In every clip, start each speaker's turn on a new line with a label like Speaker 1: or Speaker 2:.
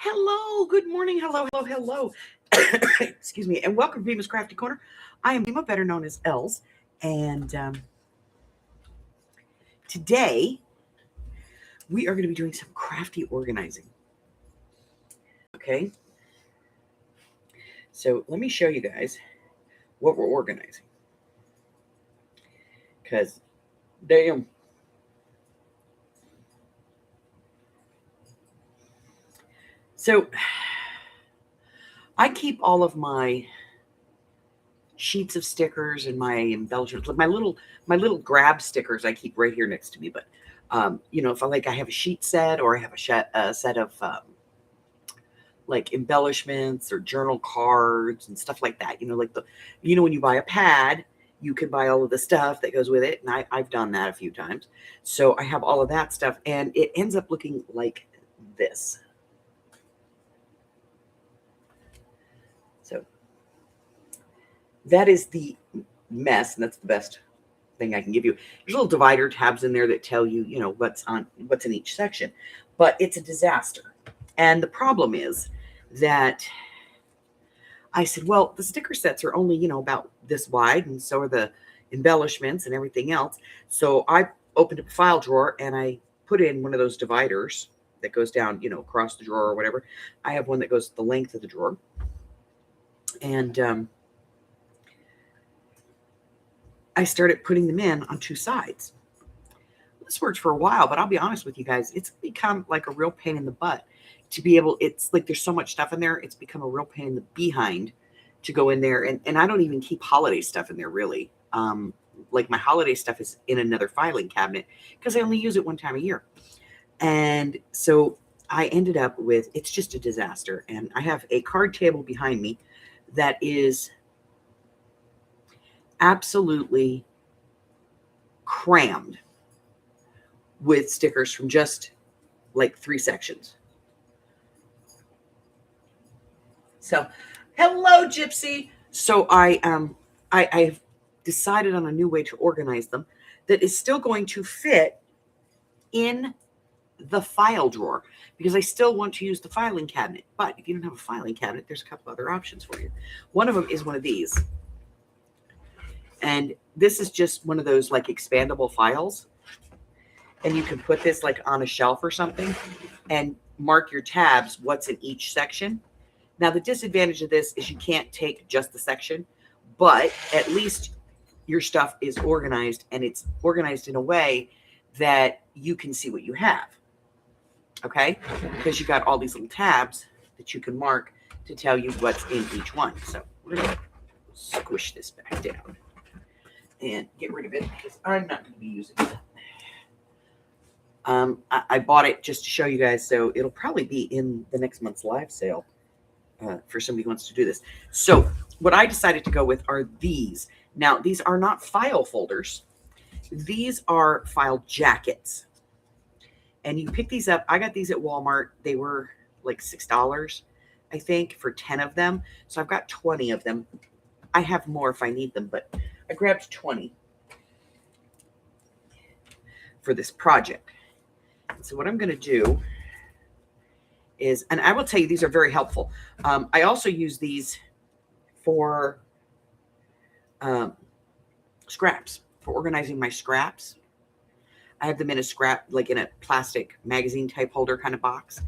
Speaker 1: Hello, good morning. Hello. Excuse me, and welcome to Bemis Crafty Corner. I am Bima, better known as Els, and today we are going to be doing some crafty organizing. Okay, so let me show you guys what we're organizing, because damn. So I keep all of my sheets of stickers and my embellishments, my little grab stickers I keep right here next to me. But if I have a sheet set, or I have a set of like embellishments or journal cards and stuff like that. When you buy a pad, you can buy all of the stuff that goes with it, and I've done that a few times. So I have all of that stuff, and it ends up looking like this. So that is the mess, and that's the best thing I can give you. There's little divider tabs in there that tell you, what's in each section, but it's a disaster. And the problem is that I said, well, the sticker sets are only, about this wide, and so are the embellishments and everything else. So I opened up a file drawer and I put in one of those dividers that goes down, across the drawer or whatever. I have one that goes the length of the drawer. And I started putting them in on two sides. This worked for a while, but I'll be honest with you guys, it's become like a real pain in the butt to be able, it's like there's so much stuff in there, it's become a real pain in the behind to go in there. And I don't even keep holiday stuff in there, really. Like my holiday stuff is in another filing cabinet because I only use it one time a year. And so I ended up with, it's just a disaster. And I have a card table behind me that is absolutely crammed with stickers from just like 3 sections. So, hello, Gypsy. So I've decided on a new way to organize them that is still going to fit in the file drawer, because I still want to use the filing cabinet. But if you don't have a filing cabinet, there's a couple other options for you. One of them is one of these. And this is just one of those like expandable files. And you can put this like on a shelf or something and mark your tabs, what's in each section. Now, the disadvantage of this is you can't take just the section, but at least your stuff is organized, and it's organized in a way that you can see what you have. Okay? Because you got all these little tabs that you can mark to tell you what's in each one. So we're going to squish this back down and get rid of it because I'm not going to be using it. I bought it just to show you guys, so it'll probably be in the next month's live sale for somebody who wants to do this. So what I decided to go with are these. Now, these are not file folders. These are file jackets. And you pick these up. I got these at Walmart. They were like $6, I think, for 10 of them. So I've got 20 of them. I have more if I need them, but I grabbed 20 for this project. So what I'm going to do is, and I will tell you, these are very helpful. I also use these for scraps, for organizing my scraps. I have them in a plastic magazine type holder kind of box.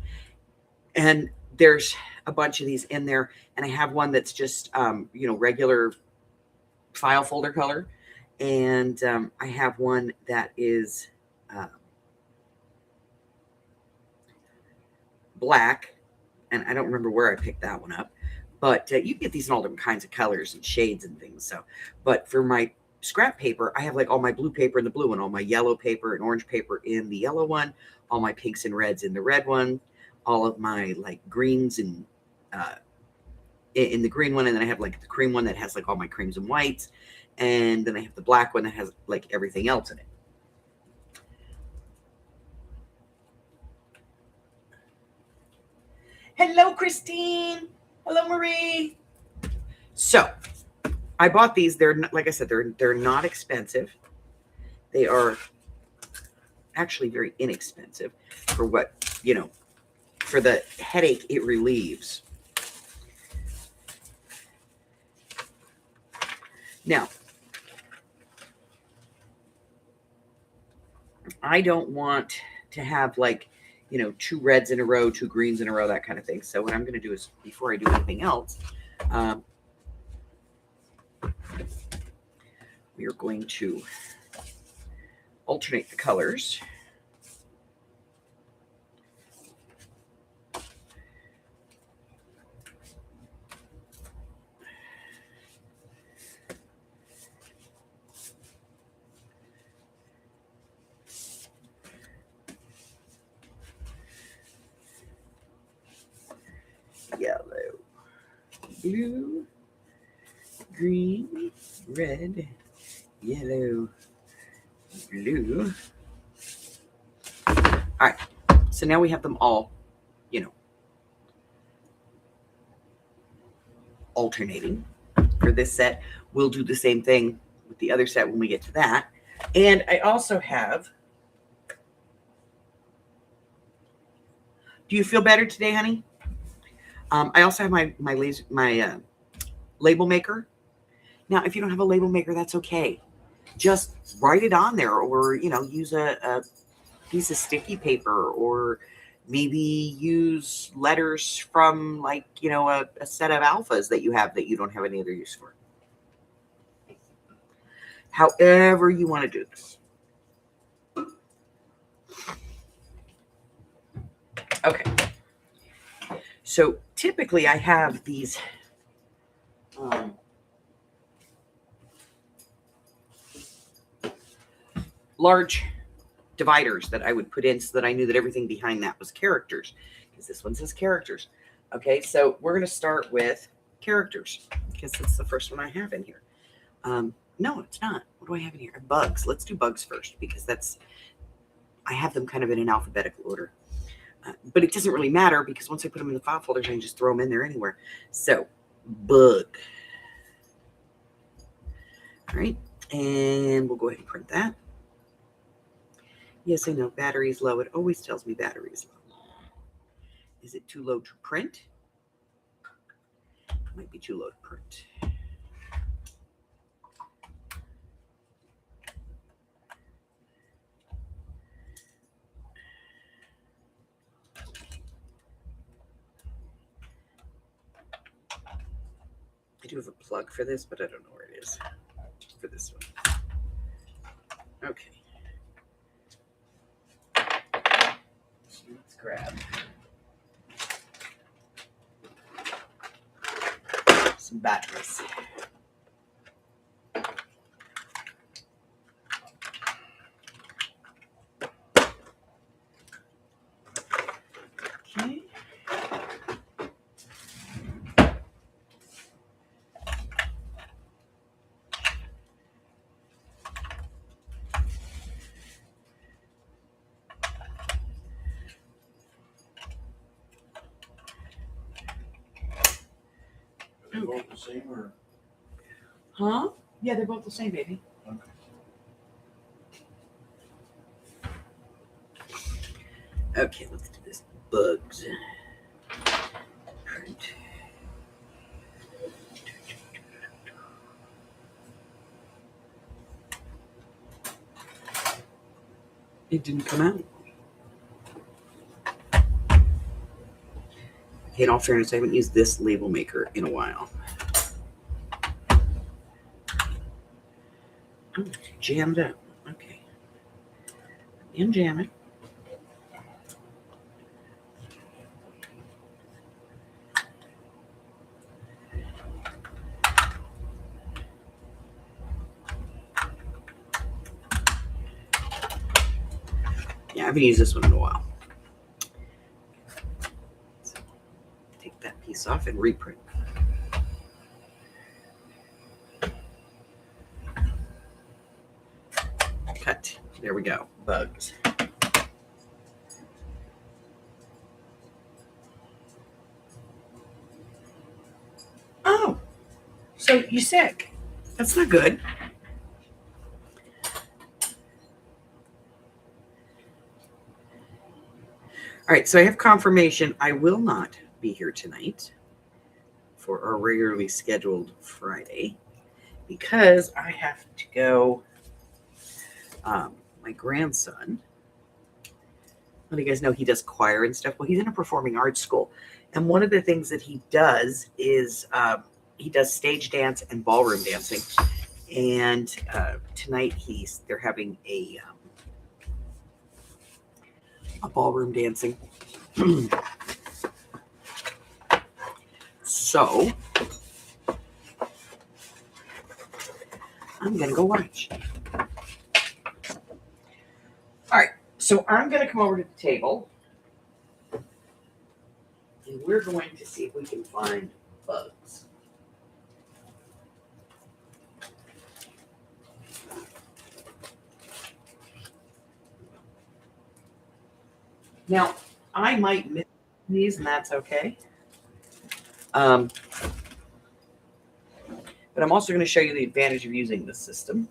Speaker 1: And there's a bunch of these in there. And I have one that's just, regular file folder color. And I have one that is black, and I don't remember where I picked that one up, but you get these in all different kinds of colors and shades and things. So, but for my scrap paper, I have like all my blue paper in the blue one, all my yellow paper and orange paper in the yellow one, all my pinks and reds in the red one, all of my like greens in the green one, and then I have like the cream one that has like all my creams and whites, and then I have the black one that has like everything else in it. Hello, Christine. Hello, Marie. So I bought these. They're, like I said, they're not expensive. They are actually very inexpensive for what, for the headache it relieves. Now, I don't want to have like, you know, 2 reds in a row, 2 greens in a row, that kind of thing. So what I'm going to do is, before I do anything else, we are going to alternate the colors. Yellow, blue, green, red, yellow, blue. All right, so now we have them all, you know, alternating for this set. We'll do the same thing with the other set when we get to that. And I also have, do you feel better today, honey? I also have my label maker. Now, if you don't have a label maker, that's okay. Just write it on there, or, you know, use a piece of sticky paper, or maybe use letters from, like, you know, a set of alphas that you have that you don't have any other use for. However you want to do this. Okay. So typically I have these large dividers that I would put in so that I knew that everything behind that was characters, because this one says characters. Okay, so we're going to start with characters because it's the first one I have in here. No, it's not. What do I have in here? Bugs. Let's do bugs first, because I have them kind of in an alphabetical order. But it doesn't really matter, because once I put them in the file folders, I can just throw them in there anywhere. So, bug. All right, and we'll go ahead and print that. Yes, I know, battery's low. It always tells me battery's low. Is it too low to print? It might be too low to print. I do have a plug for this, but I don't know where it is for this one. Okay. So let's grab some batteries. Okay.
Speaker 2: Are they both the same, or?
Speaker 1: Huh? Yeah, they're both the same, baby.
Speaker 2: Okay.
Speaker 1: Okay, let's do this. Bugs. Print. It didn't come out. Okay, in all fairness, I haven't used this label maker in a while. Oh, jammed up. Okay. And jam it. Yeah, I haven't used this one in a while. So, take that piece off and reprint. Cut. There we go. Bugs. Oh, so you're sick. That's not good. All right, so I have confirmation I will not be here tonight for our regularly scheduled Friday because I have to go. My grandson, let you guys know he does choir and stuff. Well, he's in a performing arts school. And one of the things that he does is he does stage dance and ballroom dancing. And tonight they're having a ballroom dancing. So I'm gonna go watch. All right, so I'm gonna come over to the table and we're going to see if we can find bugs. Now, I might miss these, and that's okay. But I'm also going to show you the advantage of using this system.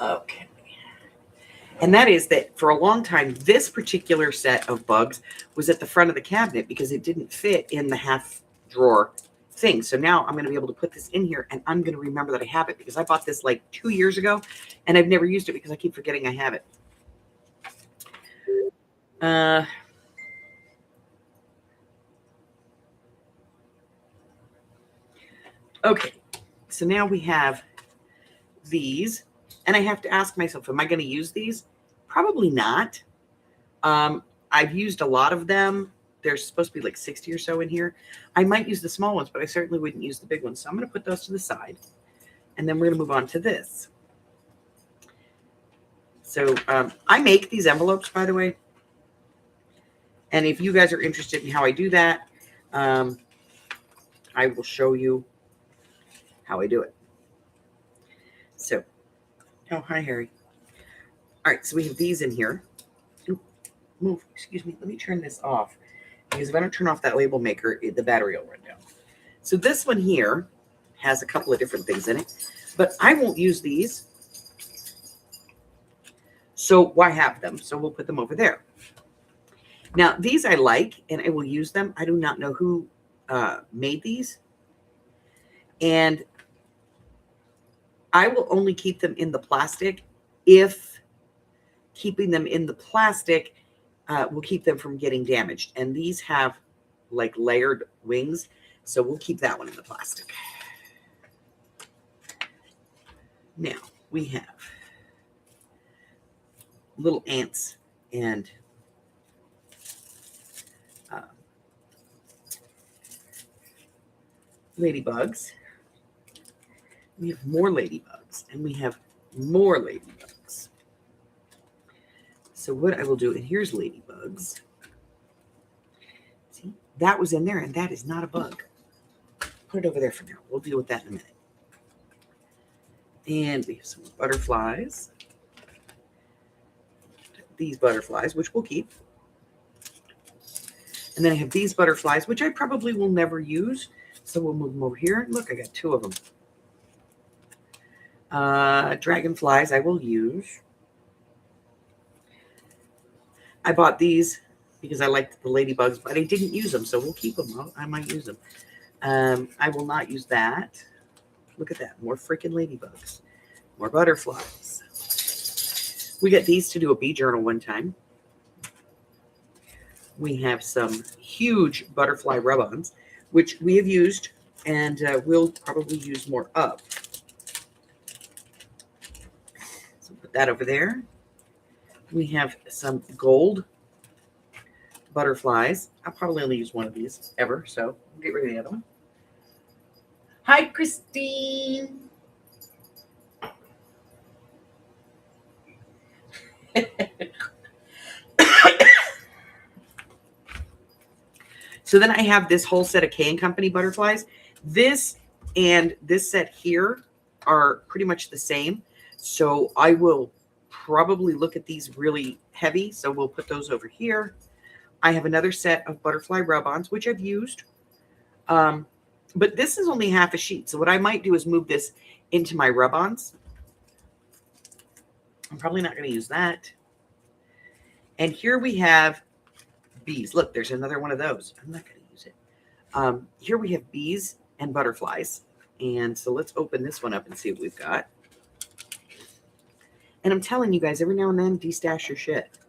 Speaker 1: Okay. And that is that for a long time, this particular set of bugs was at the front of the cabinet because it didn't fit in the half drawer thing. So now I'm going to be able to put this in here and I'm going to remember that I have it because I bought this like 2 years ago and I've never used it because I keep forgetting I have it. Okay, so now we have these. And I have to ask myself, am I going to use these? Probably not. I've used a lot of them. There's supposed to be like 60 or so in here. I might use the small ones, but I certainly wouldn't use the big ones. So I'm going to put those to the side. And then we're going to move on to this. So I make these envelopes, by the way. And if you guys are interested in how I do that, I will show you how I do it. So, oh, hi, Harry. All right, so we have these in here. Ooh, move, excuse me. Let me turn this off. Because if I don't turn off that label maker, the battery will run down. So this one here has a couple of different things in it. But I won't use these. So why have them? So we'll put them over there. Now, these I like, and I will use them. I do not know who made these. And I will only keep them in the plastic if keeping them in the plastic will keep them from getting damaged. And these have like layered wings, so we'll keep that one in the plastic. Now we have little ants and ladybugs. We have more ladybugs, and we have more ladybugs. So what I will do, and here's ladybugs. See, that was in there, and that is not a bug. Put it over there for now. We'll deal with that in a minute. And we have some butterflies. These butterflies, which we'll keep. And then I have these butterflies, which I probably will never use. So we'll move them over here. Look, I got 2 of them. Dragonflies I will use. I bought these because I liked the ladybugs, but I didn't use them, so we'll keep them. I might use them. I will not use that. Look at that. More freaking ladybugs. More butterflies. We got these to do a bee journal one time. We have some huge butterfly rub-ons, which we have used and we'll probably use more of. So put that over there. We have some gold butterflies. I'll probably only use one of these ever, so we'll get rid of the other one. Hi, Christine. So then I have this whole set of K & Company butterflies. This and this set here are pretty much the same. So I will probably look at these really heavy. So we'll put those over here. I have another set of butterfly rub-ons, which I've used. But this is only half a sheet. So what I might do is move this into my rub-ons. I'm probably not going to use that. And here we have bees. Look, there's another one of those. I'm not going to use it. Here we have bees and butterflies. And so let's open this one up and see what we've got. And I'm telling you guys, every now and then, de-stash your shit.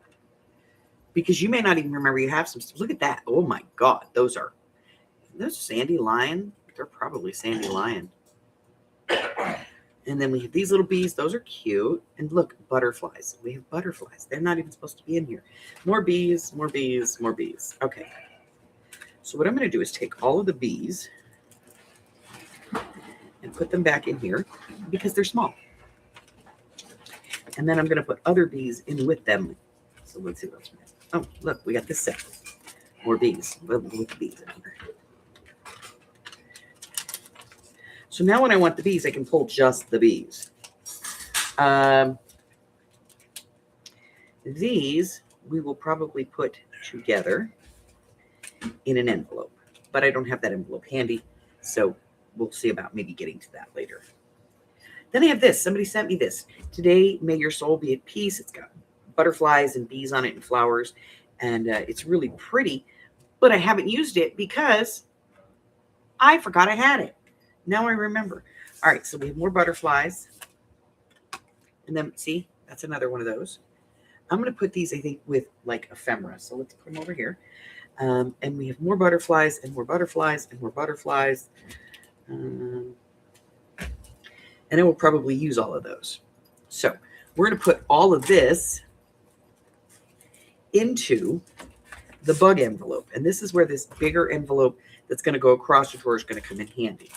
Speaker 1: Because you may not even remember you have some stuff. Look at that. Oh my God. Those sandy lion. They're probably sandy lion. And then we have these little bees. Those are cute. And look, butterflies. We have butterflies. They're not even supposed to be in here. More bees, more bees, more bees. Okay. So what I'm going to do is take all of the bees and put them back in here because they're small. And then I'm going to put other bees in with them. So let's see what else we have. Oh, look, we got this set. More bees. With the bees in here. So now when I want the bees, I can pull just the bees. These we will probably put together in an envelope. But I don't have that envelope handy. So we'll see about maybe getting to that later. Then I have this. Somebody sent me this. Today, may your soul be at peace. It's got butterflies and bees on it and flowers. And it's really pretty. But I haven't used it because I forgot I had it. Now I remember. All right, so we have more butterflies. And then, see, that's another one of those. I'm going to put these, I think, with like ephemera. So let's put them over here. And we have more butterflies and more butterflies and more butterflies. And I will probably use all of those. So we're going to put all of this into the bug envelope. And this is where this bigger envelope that's going to go across the drawer is going to come in handy.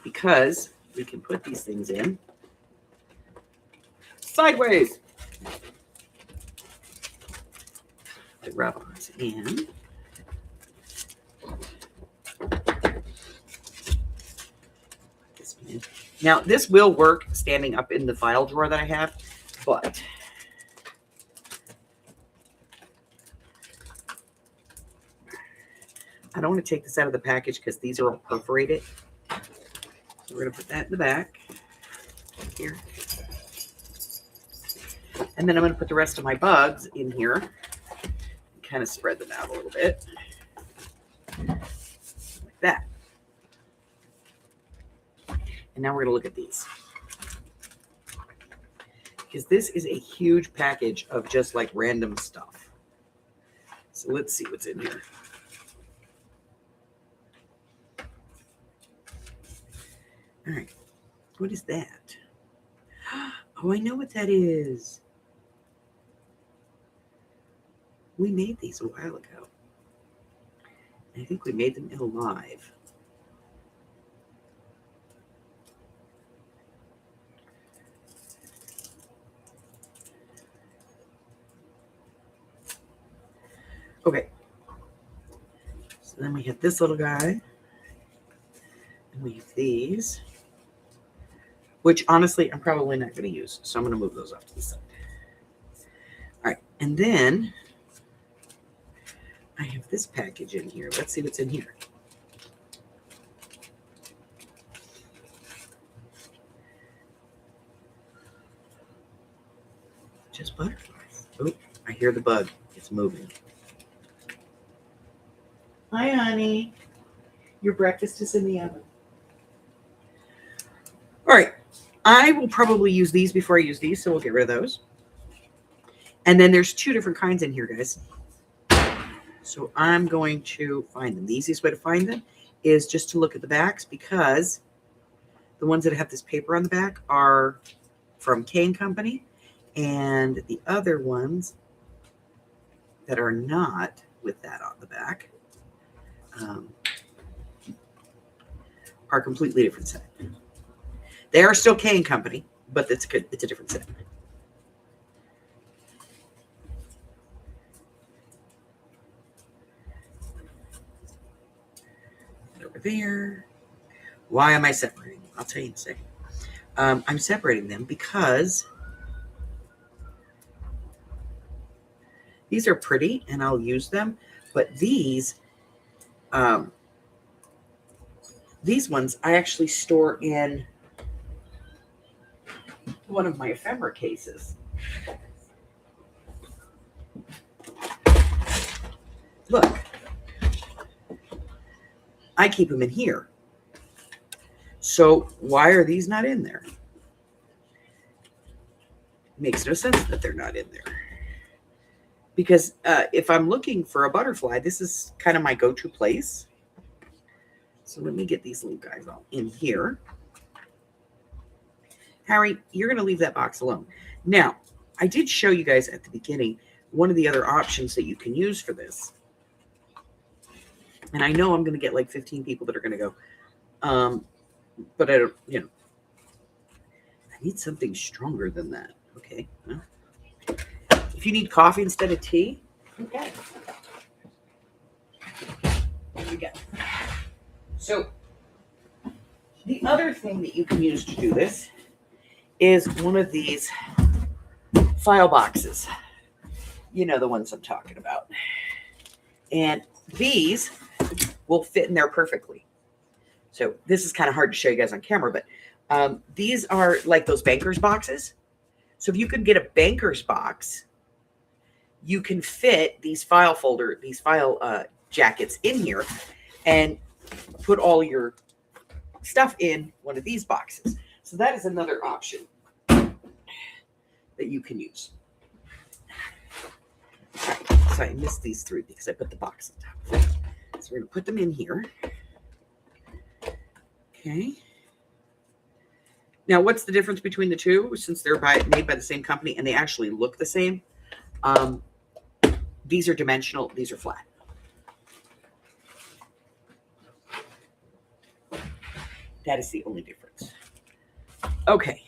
Speaker 1: Because we can put these things in sideways. The rub-ons in. Now, this will work standing up in the file drawer that I have, but I don't want to take this out of the package because these are all perforated. So we're going to put that in the back here. And then I'm going to put the rest of my bugs in here and kind of spread them out a little bit. Like that. And now we're going to look at these. Because this is a huge package of just like random stuff. So let's see what's in here. All right. What is that? Oh, I know what that is. We made these a while ago. I think we made them in live. Okay. So then we have this little guy. And we have these. Which, honestly, I'm probably not going to use. So I'm going to move those off to the side. All right. And then I have this package in here. Let's see what's in here. Just butterflies. Oh, I hear the bug. It's moving. Hi, honey. Your breakfast is in the oven. All right. I will probably use these before I use these, so we'll get rid of those. And then there's two different kinds in here, guys. So I'm going to find them. The easiest way to find them is just to look at the backs, because the ones that have this paper on the back are from Kane Company, and the other ones that are not with that on the back are completely different set. They are still Kane Company, but it's a different set. there. Why am I separating them? I'll tell you in a second. I'm separating them because these are pretty and I'll use them, but these ones I actually store in one of my ephemera cases. Look, I keep them in here. So why are these not in there? Makes no sense that they're not in there. Because if I'm looking for a butterfly, this is kind of my go-to place. So let me get these little guys all in here. Harry, you're going to leave that box alone. Now, I did show you guys at the beginning one of the other options that you can use for this. And I know I'm going to get like 15 people that are going to go, but I don't, I need something stronger than that. Okay. Well, if you need coffee instead of tea, okay. There we go. So the other thing that you can use to do this is one of these file boxes. You know the ones I'm talking about. And these will fit in there perfectly. So this is kind of hard to show you guys on camera, but these are like those banker's boxes. So if you could get a banker's box, you can fit these file jackets in here and put all your stuff in one of these boxes. So that is another option that you can use. All right, so I missed these three because I put the box on top of it. So we're going to put them in here. Okay. Now, what's the difference between the two? Since they're made by the same company and they actually look the same, these are dimensional, these are flat. That is the only difference. Okay.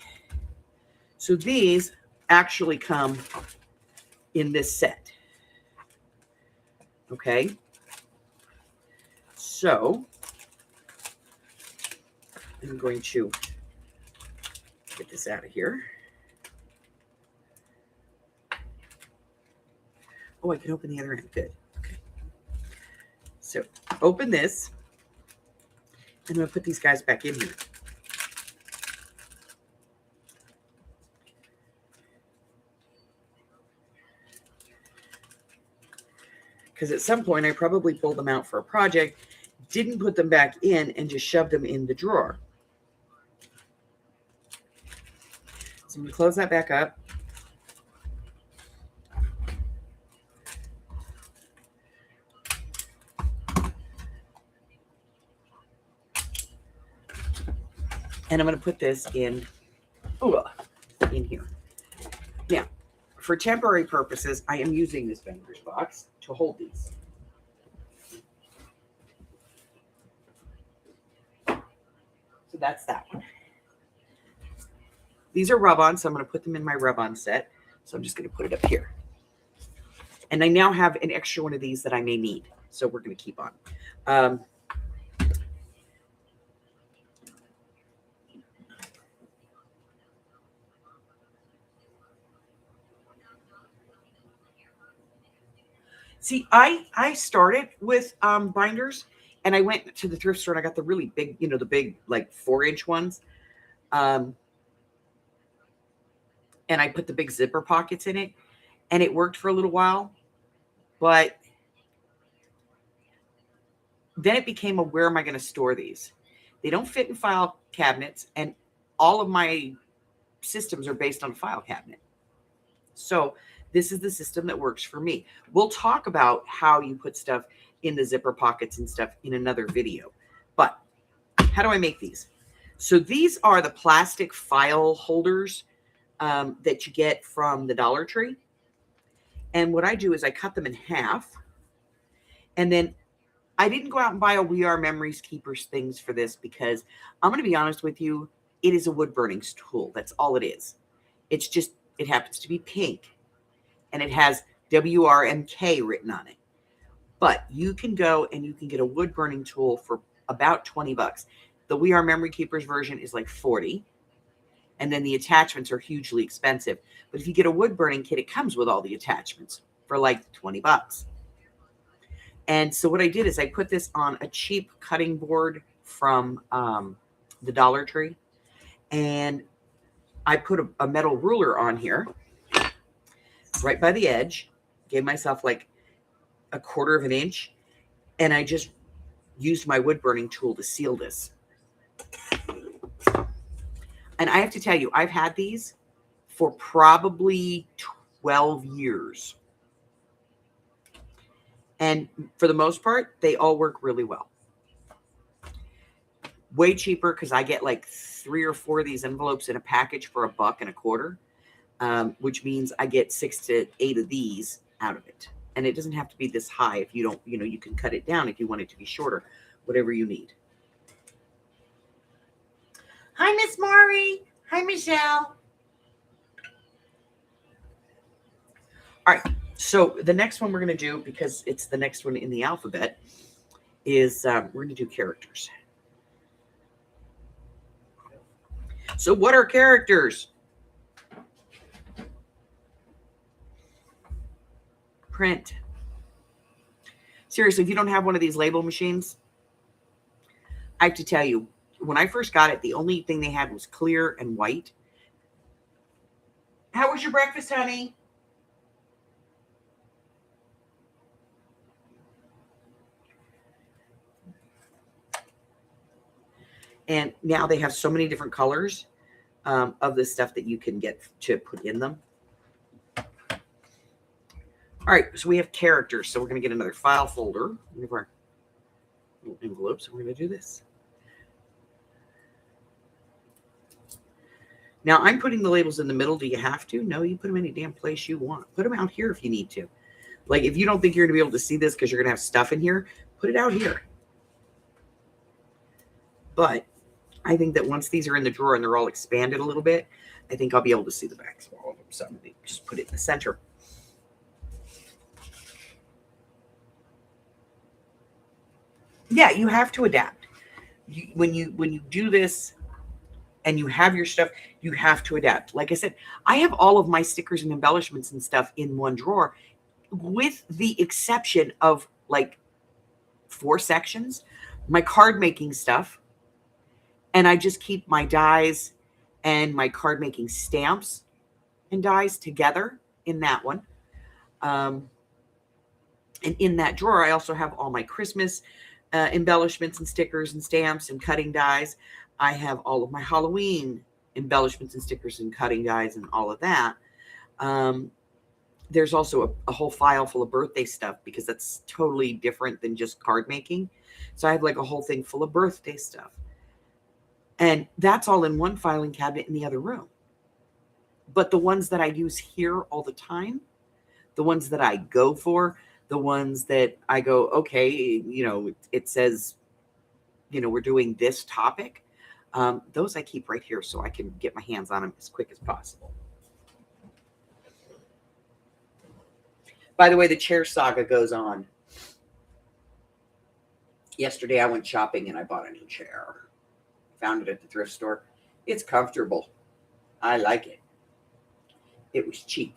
Speaker 1: So these actually come in this set. Okay. So I'm going to get this out of here. Oh, I can open the other end. Good. Okay. So open this. And I'm going to put these guys back in here. Because at some point I probably pulled them out for a project, didn't put them back in, and just shoved them in the drawer. So I'm going to close that back up. And I'm going to put this in here. Now, for temporary purposes, I am using this banker's box to hold these. So that's that one. These are rub-ons, so I'm going to put them in my rub-on set. So I'm just going to put it up here. And I now have an extra one of these that I may need. So we're going to keep on. See, I started with binders, and I went to the thrift store and I got the really big, the big like 4-inch ones. And I put the big zipper pockets in it, and it worked for a little while, but then it became where am I going to store these? They don't fit in file cabinets, and all of my systems are based on a file cabinet. So this is the system that works for me. We'll talk about how you put stuff in the zipper pockets and stuff in another video. But how do I make these? So these are the plastic file holders that you get from the Dollar Tree. And what I do is I cut them in half. And then I didn't go out and buy a We Are Memories Keepers things for this because I'm going to be honest with you, it is a wood burning tool. That's all it is. It's just, it happens to be pink. And it has WRMK written on it. But you can go and you can get a wood burning tool for about 20 bucks. The We Are Memory Keepers version is like 40. And then the attachments are hugely expensive. But if you get a wood burning kit, it comes with all the attachments for like 20 bucks. And so what I did is I put this on a cheap cutting board from the Dollar Tree. And I put a metal ruler on here right by the edge, gave myself like a 1/4 of an inch. And I just used my wood burning tool to seal this. And I have to tell you, I've had these for probably 12 years. And for the most part, they all work really well. Way cheaper because I get like 3 or 4 of these envelopes in a package for $1.25, which means I get 6 to 8 of these out of it. And it doesn't have to be this high. If you don't, you can cut it down if you want it to be shorter, whatever you need. Hi, Miss Maury. Hi, Michelle. All right. So the next one we're going to do, because it's the next one in the alphabet, is we're going to do characters. So what are characters? Print. Seriously, if you don't have one of these label machines, I have to tell you, when I first got it, the only thing they had was clear and white. How was your breakfast, honey? And now they have so many different colors of the stuff that you can get to put in them. All right, so we have characters. So we're going to get another file folder. We have our little envelopes. We're going to do this. Now, I'm putting the labels in the middle. Do you have to? No, you put them any damn place you want. Put them out here if you need to. Like, if you don't think you're going to be able to see this because you're going to have stuff in here, put it out here. But I think that once these are in the drawer and they're all expanded a little bit, I think I'll be able to see the backs of all of them. So I'm going to just put it in the center. Yeah, you have to adapt. When you do this and you have your stuff, you have to adapt. Like I said, I have all of my stickers and embellishments and stuff in one drawer, with the exception of like 4 sections, my card making stuff. And I just keep my dies and my card making stamps and dies together in that one. And in that drawer, I also have all my Christmas embellishments and stickers and stamps and cutting dies. I have all of my Halloween embellishments and stickers and cutting dies and all of that. There's also a whole file full of birthday stuff because that's totally different than just card making. So I have like a whole thing full of birthday stuff. And that's all in one filing cabinet in the other room. But the ones that I use here all the time, the ones that I go for, the ones that I go, okay, it says, we're doing this topic. Those I keep right here so I can get my hands on them as quick as possible. By the way, the chair saga goes on. Yesterday I went shopping and I bought a new chair. Found it at the thrift store. It's comfortable. I like it. It was cheap.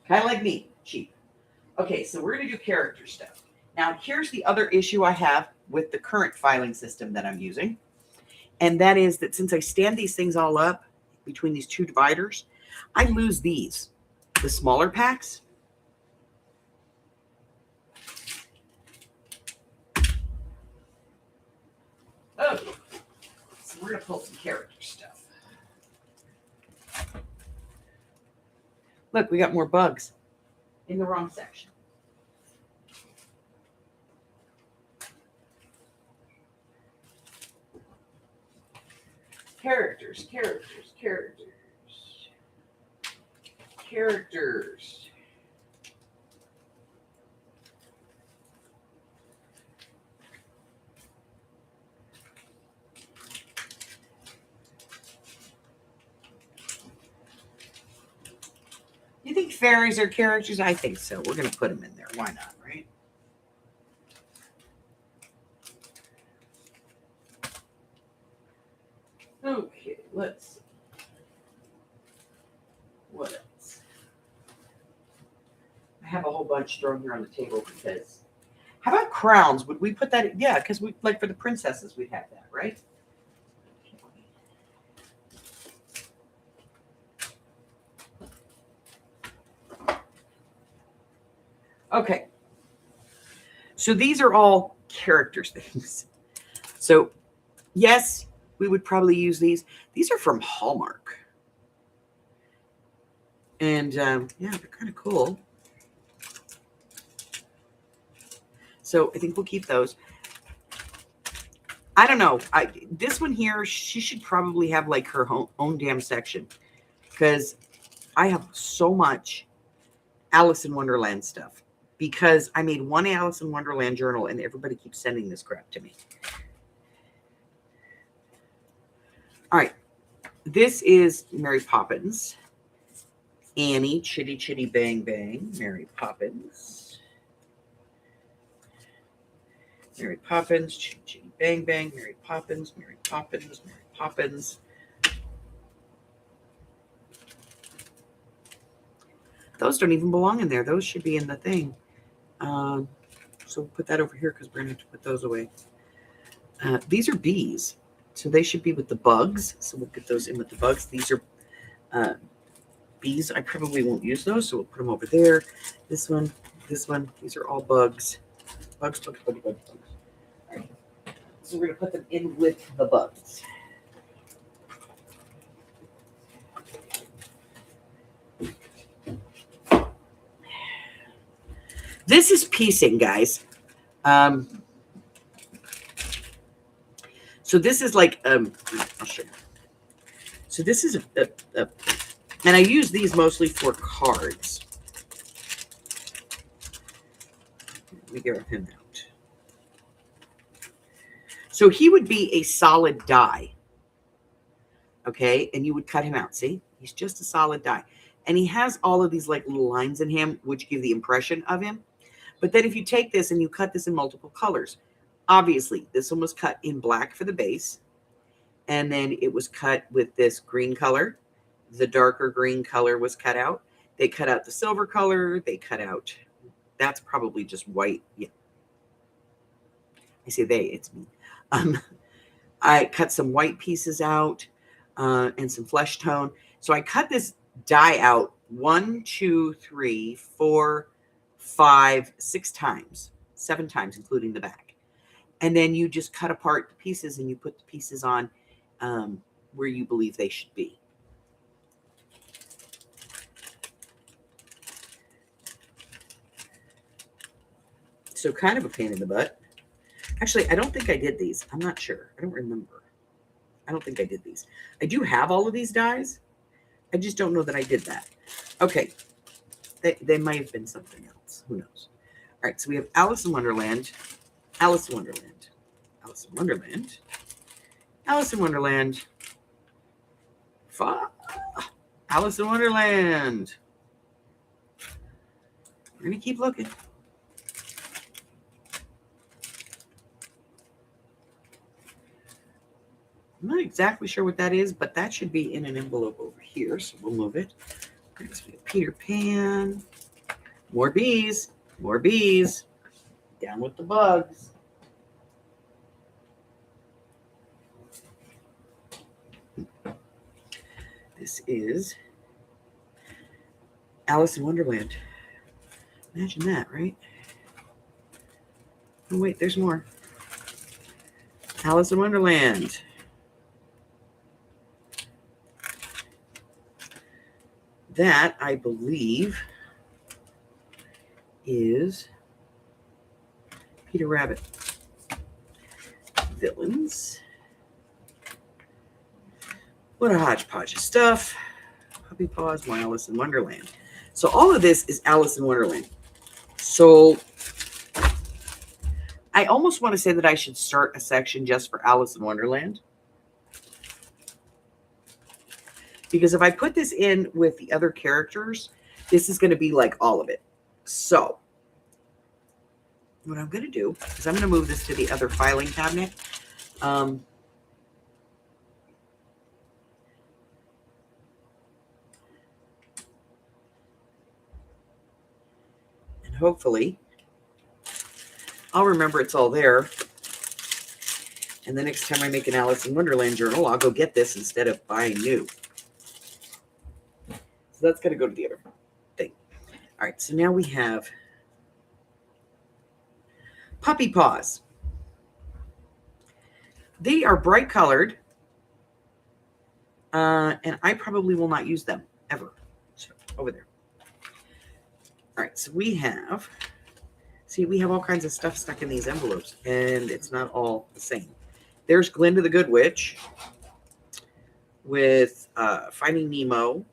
Speaker 1: Kind of like me, cheap. Okay, so we're going to do character stuff. Now, here's the other issue I have with the current filing system that I'm using. And that is that since I stand these things all up between these 2 dividers, I lose these, the smaller packs. Oh, so we're going to pull some character stuff. Look, we got more bugs in the wrong section. Characters. You think fairies are characters? I think so. We're going to put them in there. Why not, right? Okay, let's see. What else? I have a whole bunch thrown here on the table because. How about crowns? Would we put that? Yeah, because we like for the princesses, we'd have that, right? Okay. So these are all characters things. So yes, we would probably use these. These are from Hallmark. And yeah, they're kind of cool. So I think we'll keep those. I don't know. This one here, she should probably have like her own damn section because I have so much Alice in Wonderland stuff because I made one Alice in Wonderland journal and everybody keeps sending this crap to me. All right. This is Mary Poppins. Annie, Chitty Chitty Bang Bang, Mary Poppins. Mary Poppins, Chitty Chitty Bang Bang, Mary Poppins, Mary Poppins, Mary Poppins. Those don't even belong in there. Those should be in the thing. So we'll put that over here because we're going to have to put those away. These are bees. So they should be with the bugs. So we'll get those in with the bugs. These are bees. I probably won't use those. So we'll put them over there. This one. These are all bugs. Bugs. All right. So we're going to put them in with the bugs. This is piecing, guys. So this is like, I'll show you. So this is and I use these mostly for cards. Let me get him out. So he would be a solid die. Okay, and you would cut him out. See, he's just a solid die. And he has all of these like little lines in him, which give the impression of him. But then if you take this and you cut this in multiple colors, obviously this one was cut in black for the base. And then it was cut with this green color. The darker green color was cut out. They cut out the silver color. They cut out, that's probably just white. Yeah. I say they, it's me. I cut some white pieces out and some flesh tone. So I cut this die out 1, 2, 3, 4, 5, 6 times, 7 times, including the back. And then you just cut apart the pieces and you put the pieces on where you believe they should be. So kind of a pain in the butt. Actually, I don't think I did these. I'm not sure. I don't remember. I don't think I did these. I do have all of these dies. I just don't know that I did that. Okay. They might have been something else. Who knows? All right. So we have Alice in Wonderland. Alice in Wonderland. Alice in Wonderland. Alice in Wonderland. Alice in Wonderland. We're going to keep looking. I'm not exactly sure what that is, but that should be in an envelope over here. So we'll move it. Next, we have Peter Pan. More bees. More bees. Down with the bugs. This is Alice in Wonderland. Imagine that, right? Oh, wait, there's more. Alice in Wonderland. That, I believe, is Peter Rabbit. Villains. What a hodgepodge of stuff. Puppy Paws, more Alice in Wonderland. So all of this is Alice in Wonderland. So I almost want to say that I should start a section just for Alice in Wonderland. Because if I put this in with the other characters, this is going to be like all of it. So what I'm going to do is I'm going to move this to the other filing cabinet. hopefully I'll remember it's all there. And the next time I make an Alice in Wonderland journal, I'll go get this instead of buying new. So that's going to go to the other thing. All right, so now we have puppy paws. They are bright colored, and I probably will not use them ever. So over there. All right, so we have all kinds of stuff stuck in these envelopes, and it's not all the same. There's Glinda the Good Witch with Finding Nemo,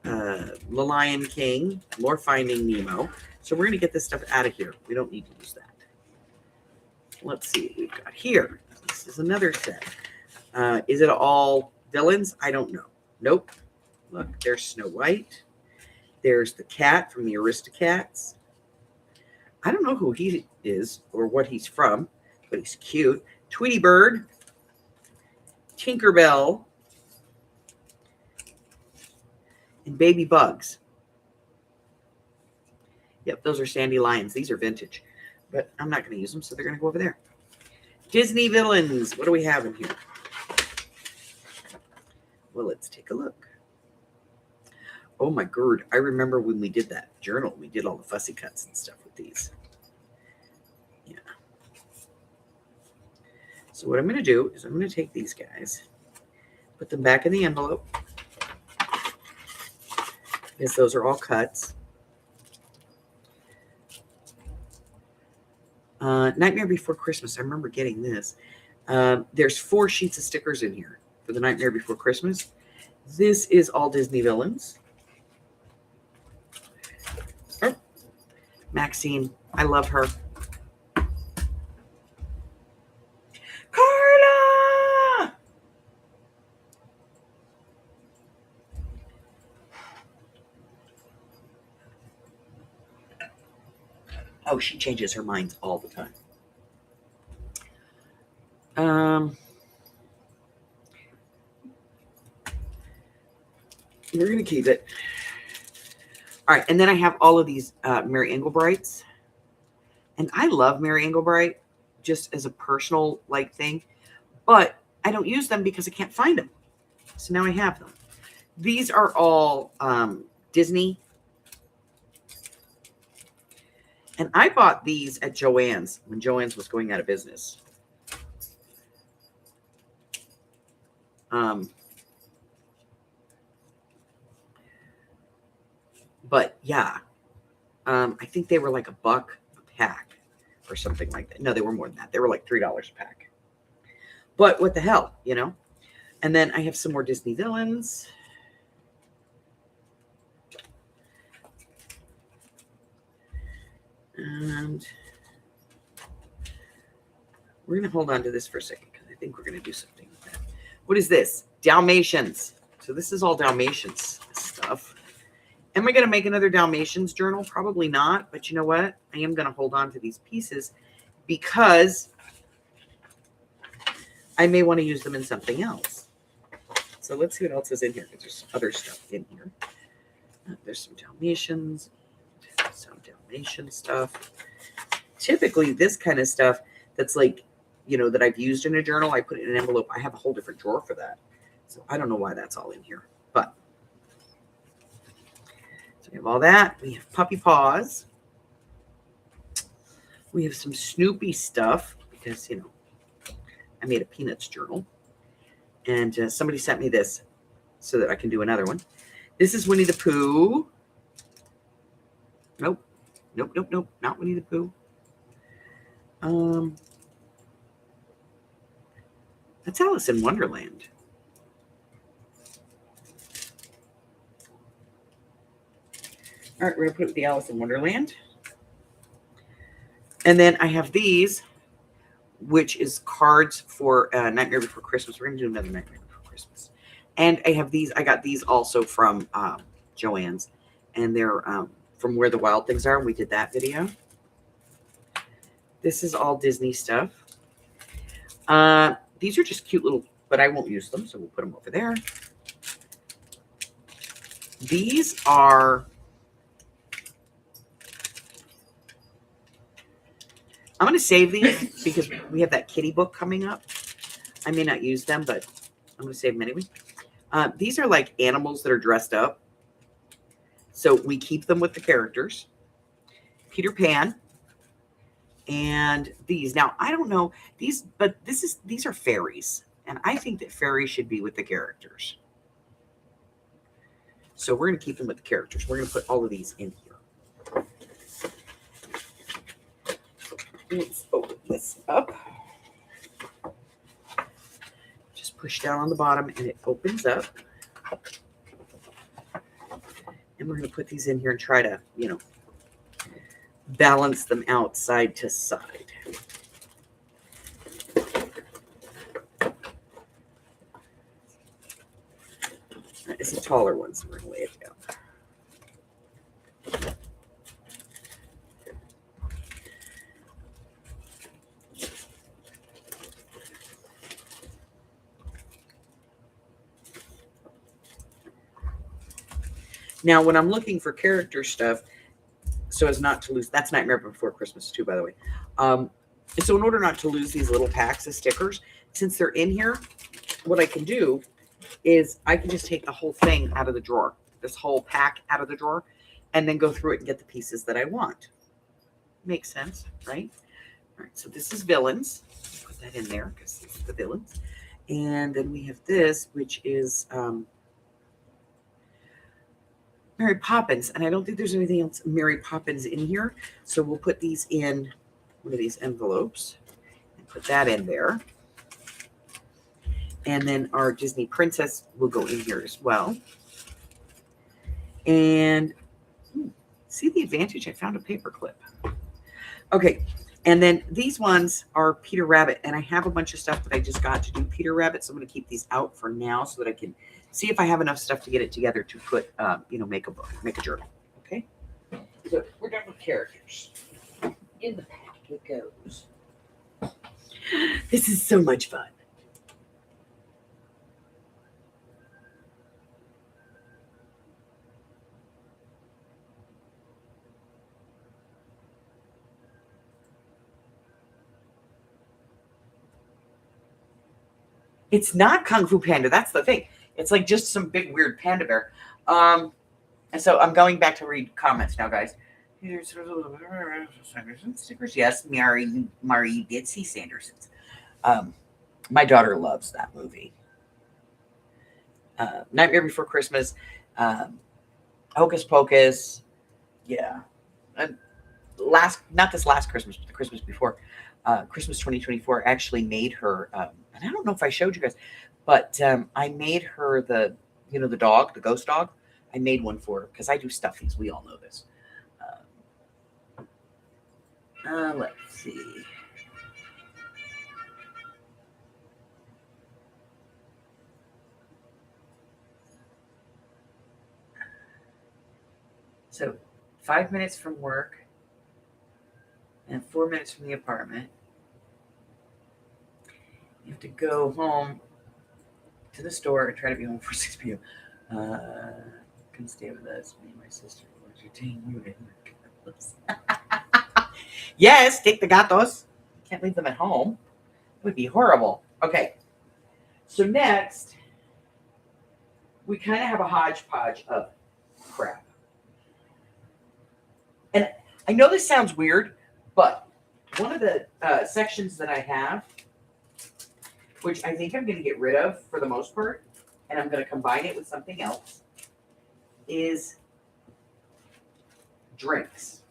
Speaker 1: The Lion King, more Finding Nemo. So we're going to get this stuff out of here. We don't need to use that. Let's see what we've got here. This is another set. Is it all villains? I don't know. Nope. Look, there's Snow White. There's the cat from the Aristocats. I don't know who he is or what he's from, but he's cute. Tweety Bird. Tinkerbell. And Baby Bugs. Yep, those are Sandy Lions. These are vintage, but I'm not going to use them, so they're going to go over there. Disney villains. What do we have in here? Well, let's take a look. Oh my god, I remember when we did that journal. We did all the fussy cuts and stuff with these. Yeah. So what I'm going to do is I'm going to take these guys, put them back in the envelope, because those are all cuts. Nightmare Before Christmas. I remember getting this. There's 4 sheets of stickers in here for the Nightmare Before Christmas. This is all Disney villains. Oh, Maxine. I love her. Carla! Oh, she changes her minds all the time. We're going to keep it. All right, and then I have all of these Mary Englebrights. And I love Mary Englebright just as a personal thing. But I don't use them because I can't find them. So now I have them. These are all Disney. And I bought these at Joann's when Joann's was going out of business. But yeah, I think they were like $1 a pack or something like that. No, they were more than that. They were like $3 a pack. But what the hell, you know? And then I have some more Disney villains. And we're going to hold on to this for a second because I think we're going to do something with that. What is this? Dalmatians. So this is all Dalmatians stuff. Am I going to make another Dalmatians journal? Probably not. But you know what? I am going to hold on to these pieces because I may want to use them in something else. So let's see what else is in here. There's other stuff in here. There's some Dalmatians. Some Dalmatian stuff. Typically, this kind of stuff that's like, you know, that I've used in a journal, I put it in an envelope. I have a whole different drawer for that. So I don't know why that's all in here. But so we have all that. We have puppy paws. We have some Snoopy stuff because, you know, I made a Peanuts journal. And somebody sent me this so that I can do another one. This is Winnie the Pooh. Nope. Nope. Not Winnie the Pooh. That's Alice in Wonderland. All right, we're going to put it with the Alice in Wonderland. And then I have these, which is cards for Nightmare Before Christmas. We're going to do another Nightmare Before Christmas. And I have these. I got these also from Joann's. And they're from Where the Wild Things Are. We did that video. This is all Disney stuff. These are just cute little, but I won't use them, so we'll put them over there. These are I'm going to save these because we have that kitty book coming up. I may not use them, but I'm going to save them anyway. These are like animals that are dressed up. So we keep them with the characters. Peter Pan. And these. Now, I don't know these, but these are fairies. And I think that fairies should be with the characters. So we're going to keep them with the characters. We're going to put all of these in here. Let's open this up. Just push down on the bottom and it opens up. And we're going to put these in here and try to, balance them out side to side. It's a taller one, so we're going to lay it down. Now, when I'm looking for character stuff, so as not to lose, that's Nightmare Before Christmas too, by the way. So in order not to lose these little packs of stickers, since they're in here, what I can do is I can just take the whole thing out of the drawer, this whole pack out of the drawer, and then go through it and get the pieces that I want. Makes sense, right? All right, so this is villains. Put that in there because this is the villains. And then we have this, which is Mary Poppins. And I don't think there's anything else Mary Poppins in here. So we'll put these in one of these envelopes and put that in there. And then our Disney princess will go in here as well. And see the advantage? I found a paper clip. Okay. And then these ones are Peter Rabbit. And I have a bunch of stuff that I just got to do Peter Rabbit. So I'm going to keep these out for now so that I can see if I have enough stuff to get it together to put, make a book, make a journal. Okay. So we're done with characters. In the pack it goes. This is so much fun. It's not Kung Fu Panda. That's the thing. It's like just some big weird panda bear. And so I'm going back to read comments now, guys. Stickers. Yes, Mari did see Sandersons. My daughter loves that movie. Nightmare Before Christmas. Hocus Pocus. Yeah. And not this last Christmas, but the Christmas before. Christmas 2024 actually made her, and I don't know if I showed you guys, but I made her the dog, the ghost dog. I made one for her because I do stuffies. We all know this. Let's see. So 5 minutes from work and 4 minutes from the apartment. You have to go home to the store and try to be home for 6 p.m. Come stay with us. Me and my sister will entertain you and your gatos. Yes, take the gatos. Can't leave them at home. It would be horrible. Okay. So next, we kind of have a hodgepodge of crap. And I know this sounds weird, but one of the sections that I have, which I think I'm going to get rid of for the most part, and I'm going to combine it with something else, is drinks.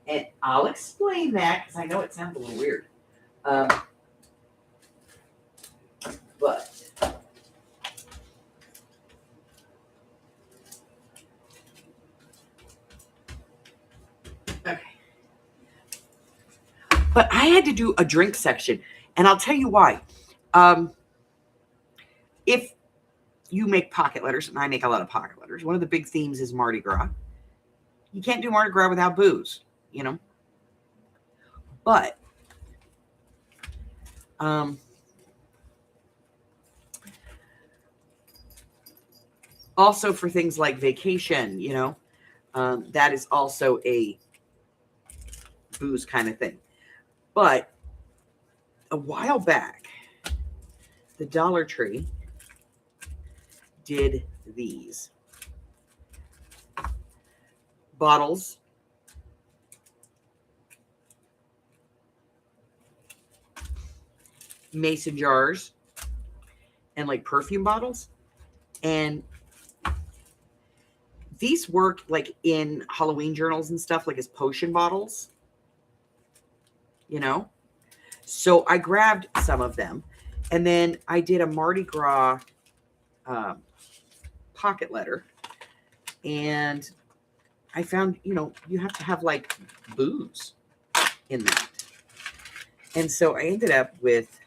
Speaker 1: And I'll explain that because I know it sounds a little weird. But okay. But I had to do a drink section, and I'll tell you why. If you make pocket letters, and I make a lot of pocket letters, one of the big themes is Mardi Gras. You can't do Mardi Gras without booze, But also for things like vacation, That is also a booze kind of thing. But a while back, the Dollar Tree did these bottles. Mason jars and like perfume bottles. And these work like in Halloween journals and stuff, like as potion bottles, you know? So I grabbed some of them, and then I did a Mardi Gras pocket letter, and I found, you know, you have to have like booze in that. And so I ended up with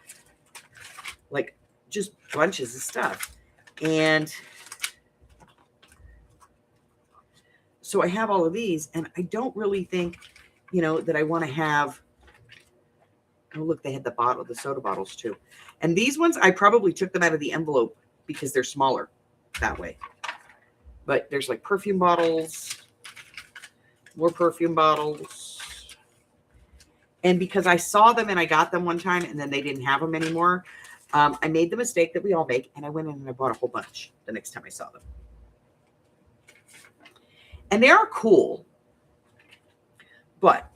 Speaker 1: like just bunches of stuff. And so I have all of these, and I don't really think, you know, that I want to have, oh, look, they had the soda bottles too. And these ones, I probably took them out of the envelope because they're smaller that way. But there's like perfume bottles, more perfume bottles. And because I saw them and I got them one time and then they didn't have them anymore, I made the mistake that we all make, and I went in and I bought a whole bunch the next time I saw them. And they are cool. But,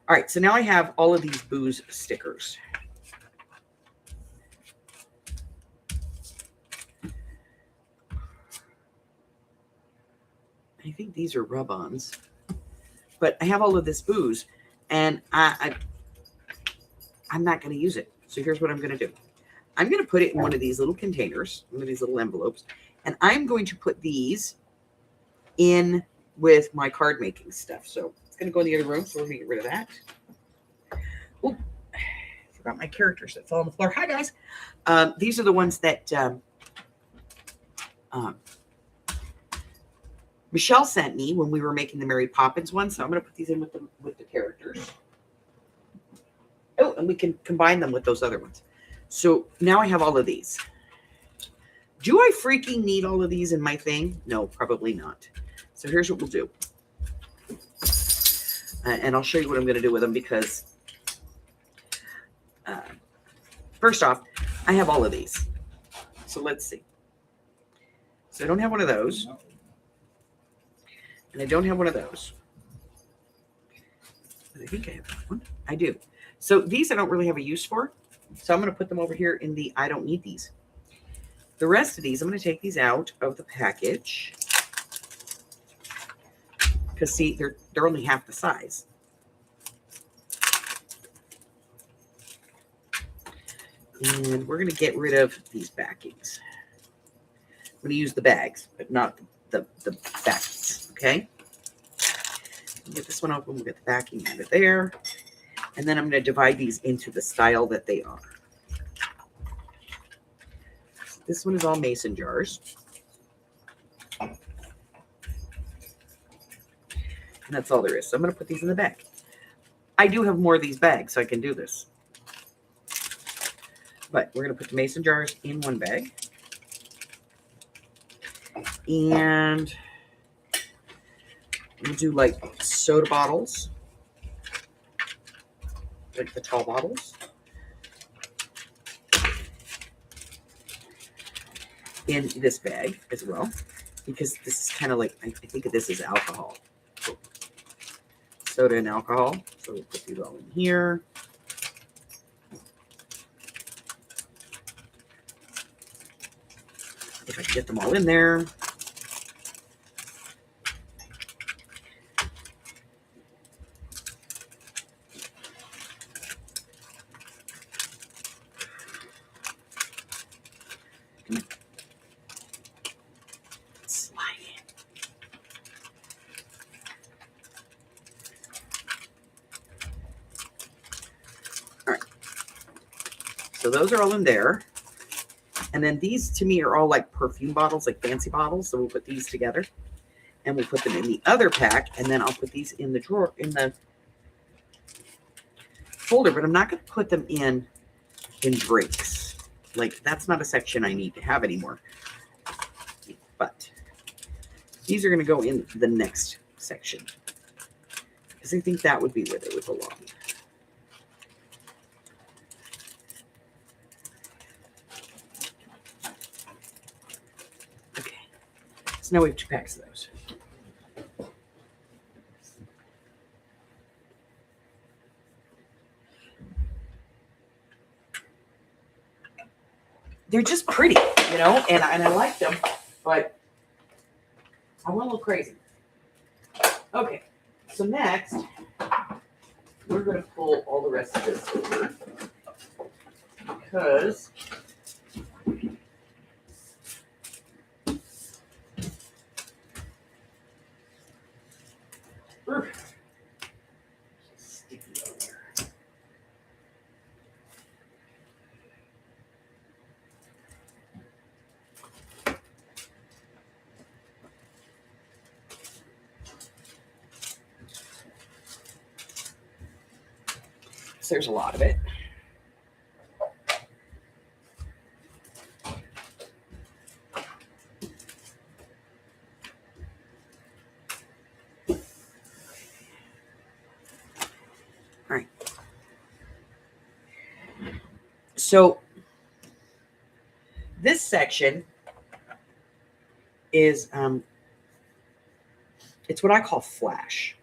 Speaker 1: all right, so now I have all of these booze stickers. I think these are rub-ons. But I have all of this booze, and I'm not going to use it. So here's what I'm going to do. I'm going to put it in one of these little containers, one of these little envelopes, and I'm going to put these in with my card making stuff. So it's going to go in the other room, so we're going to get rid of that. Oh, forgot my characters that fell on the floor. Hi, guys. These are the ones that Michelle sent me when we were making the Mary Poppins one. So I'm going to put these in with the characters. Oh, and we can combine them with those other ones. So now I have all of these. Do I freaking need all of these in my thing? No, probably not. So here's what we'll do. And I'll show you what I'm going to do with them because first off, I have all of these. So let's see. So I don't have one of those. And I don't have one of those. I think I have one. I do. So these I don't really have a use for. So I'm going to put them over here in the I don't need these. The rest of these, I'm going to take these out of the package. Because see, they're only half the size. And we're going to get rid of these backings. I'm going to use the bags, but not the backings. Okay? We'll get this one open. We'll get the backing out of there. And then I'm going to divide these into the style that they are. This one is all mason jars. And that's all there is. So I'm going to put these in the bag. I do have more of these bags, so I can do this. But we're going to put the mason jars in one bag. And we'll do like soda bottles. Like the tall bottles. In this bag as well. Because this is kind of like, I think of this as alcohol. Soda and alcohol. So we'll put these all in here. If I can get them all in there. So those are all in there. And then these to me are all like perfume bottles, like fancy bottles. So we'll put these together and we'll put them in the other pack. And then I'll put these in the drawer, in the folder, but I'm not going to put them in drinks. Like that's not a section I need to have anymore. But these are going to go in the next section. Because I think that would be where they would belong. Okay. So now we have 2 packs of those. They're just pretty, you know, and I like them, but I went a little crazy. Okay, so next, we're going to pull all the rest of this over because sticky on there. So there's a lot of it. All right. So this section is it's what I call flash.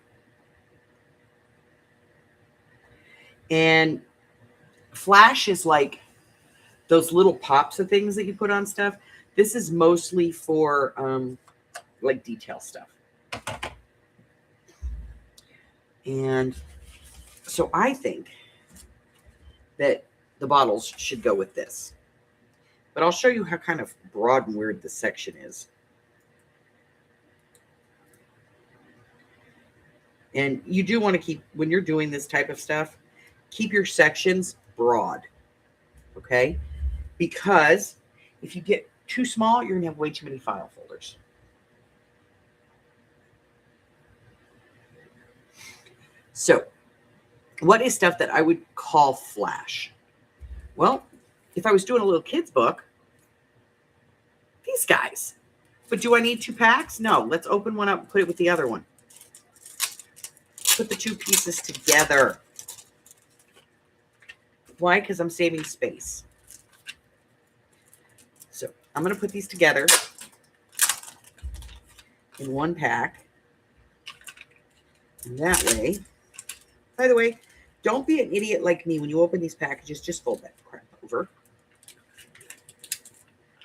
Speaker 1: And flash is like those little pops of things that you put on stuff. This is mostly for like detail stuff. And so I think that the bottles should go with this. But I'll show you how kind of broad and weird this section is. And you do want to keep, when you're doing this type of stuff, keep your sections broad, okay? Because if you get too small, you're going to have way too many file folders. So, what is stuff that I would call flash? Well, if I was doing a little kid's book, these guys. But do I need 2 packs? No. Let's open one up and put it with the other one. Put the 2 pieces together. Why? Because I'm saving space. So I'm going to put these together in 1 pack. And that way, by the way, don't be an idiot like me when you open these packages. Just fold that crap over.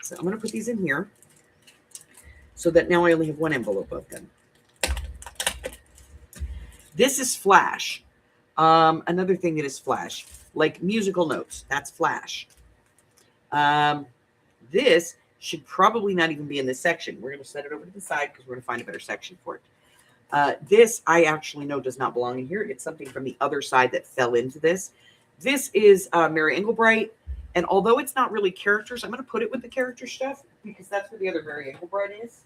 Speaker 1: So I'm going to put these in here so that now I only have 1 envelope of them. This is flash. Another thing that is flash, like musical notes, that's flash. This should probably not even be in this section. We're going to set it over to the side because we're going to find a better section for it. This I actually know does not belong in here. It's something from the other side that fell into this. This is Mary Englebright. And although it's not really characters, I'm going to put it with the character stuff because that's where the other Mary Englebright is.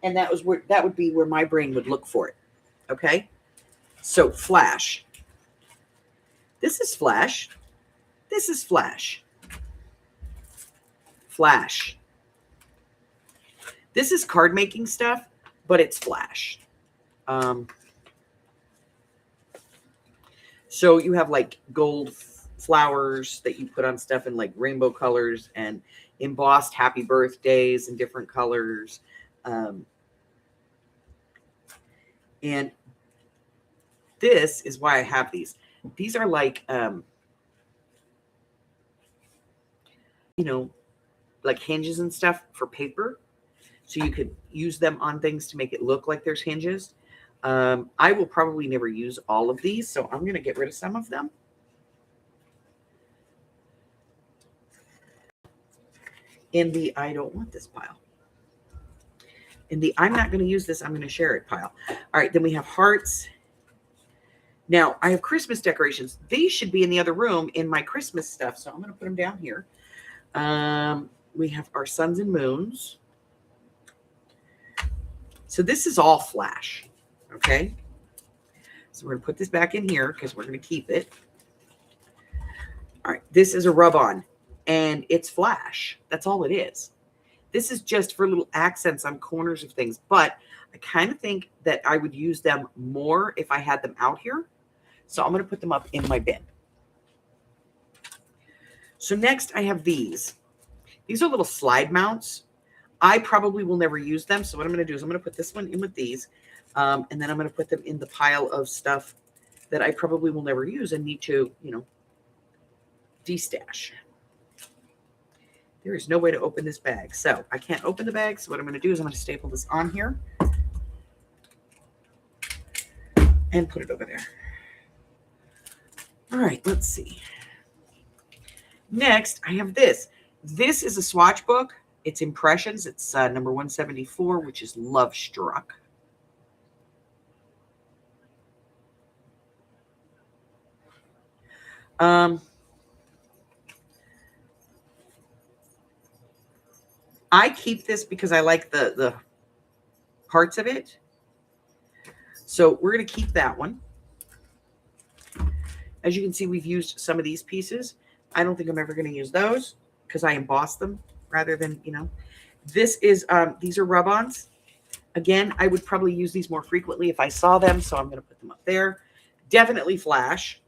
Speaker 1: And that would be where my brain would look for it. Okay? So flash. This is flash. This is flash. Flash. This is card making stuff, but it's flash. So you have like gold flowers that you put on stuff in like rainbow colors and embossed happy birthdays in different colors. And this is why I have these. These are like, you know, like hinges and stuff for paper. So you could use them on things to make it look like there's hinges. I will probably never use all of these, so I'm going to get rid of some of them. In the I don't want this pile. In the I'm not going to use this, I'm going to share it pile. All right, then we have hearts. Now, I have Christmas decorations. These should be in the other room in my Christmas stuff, so I'm going to put them down here. We have our suns and moons. So this is all flash, okay? So we're going to put this back in here because we're going to keep it. All right, this is a rub-on, and it's flash. That's all it is. This is just for little accents on corners of things, but I kind of think that I would use them more if I had them out here. So I'm going to put them up in my bin. So next I have these. These are little slide mounts. I probably will never use them. So what I'm going to do is I'm going to put this one in with these. And then I'm going to put them in the pile of stuff that I probably will never use and need to, destash. There is no way to open this bag. So I can't open the bag. So what I'm going to do is I'm going to staple this on here and put it over there. All right, let's see. Next, I have this. This is a swatch book. It's Impressions. It's number 174, which is Love Struck. I keep this because I like the parts of it. So we're going to keep that one. As you can see, we've used some of these pieces. I don't think I'm ever going to use those because I embossed them rather than, This is, these are rub-ons. Again, I would probably use these more frequently if I saw them, so I'm going to put them up there. Definitely flash.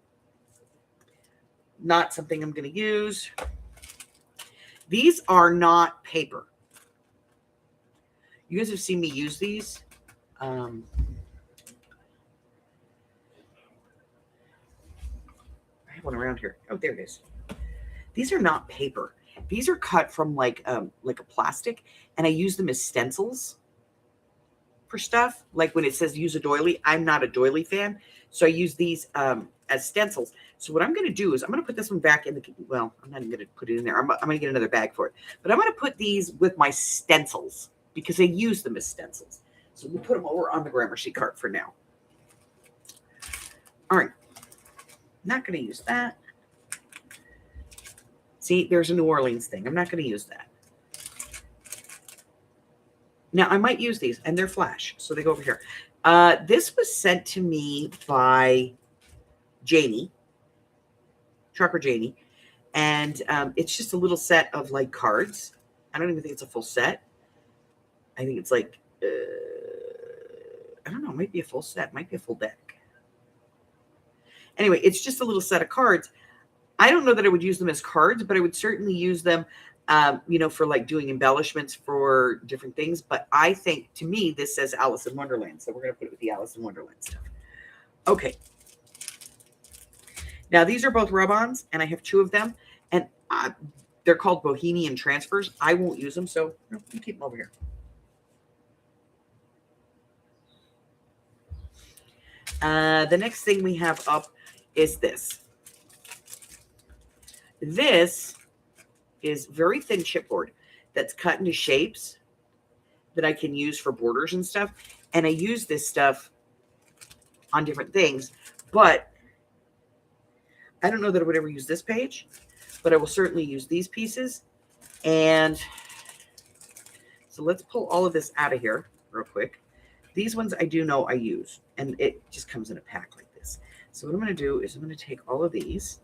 Speaker 1: Not something I'm going to use. These are not paper. You guys have seen me use these. I have one around here. Oh, there it is. These are not paper. These are cut from like a plastic, and I use them as stencils for stuff. Like when it says use a doily, I'm not a doily fan, so I use these as stencils. So what I'm going to do is I'm going to put this one back in the, well, I'm not even going to put it in there. I'm going to get another bag for it. But I'm going to put these with my stencils because I use them as stencils. So we'll put them over on the Gramercy cart for now. All right. Not going to use that. See, there's a New Orleans thing. I'm not going to use that. Now, I might use these, and they're flash, so they go over here. This was sent to me by Janie, Trucker Janie, and it's just a little set of, like, cards. I don't even think it's a full set. I think it's like, I don't know, it might be a full set. It might be a full deck. Anyway, it's just a little set of cards. I don't know that I would use them as cards, but I would certainly use them, for like doing embellishments for different things. But I think, to me, this says Alice in Wonderland. So we're going to put it with the Alice in Wonderland stuff. Okay. Now, these are both rub-ons, and I have two of them. And they're called Bohemian Transfers. I won't use them, so you keep them over here. The next thing we have up is this. This is very thin chipboard that's cut into shapes that I can use for borders and stuff. And I use this stuff on different things, but I don't know that I would ever use this page, but I will certainly use these pieces. And so let's pull all of this out of here real quick. These ones I do know I use, and it just comes in a pack like this. So what I'm going to do is I'm going to take all of these.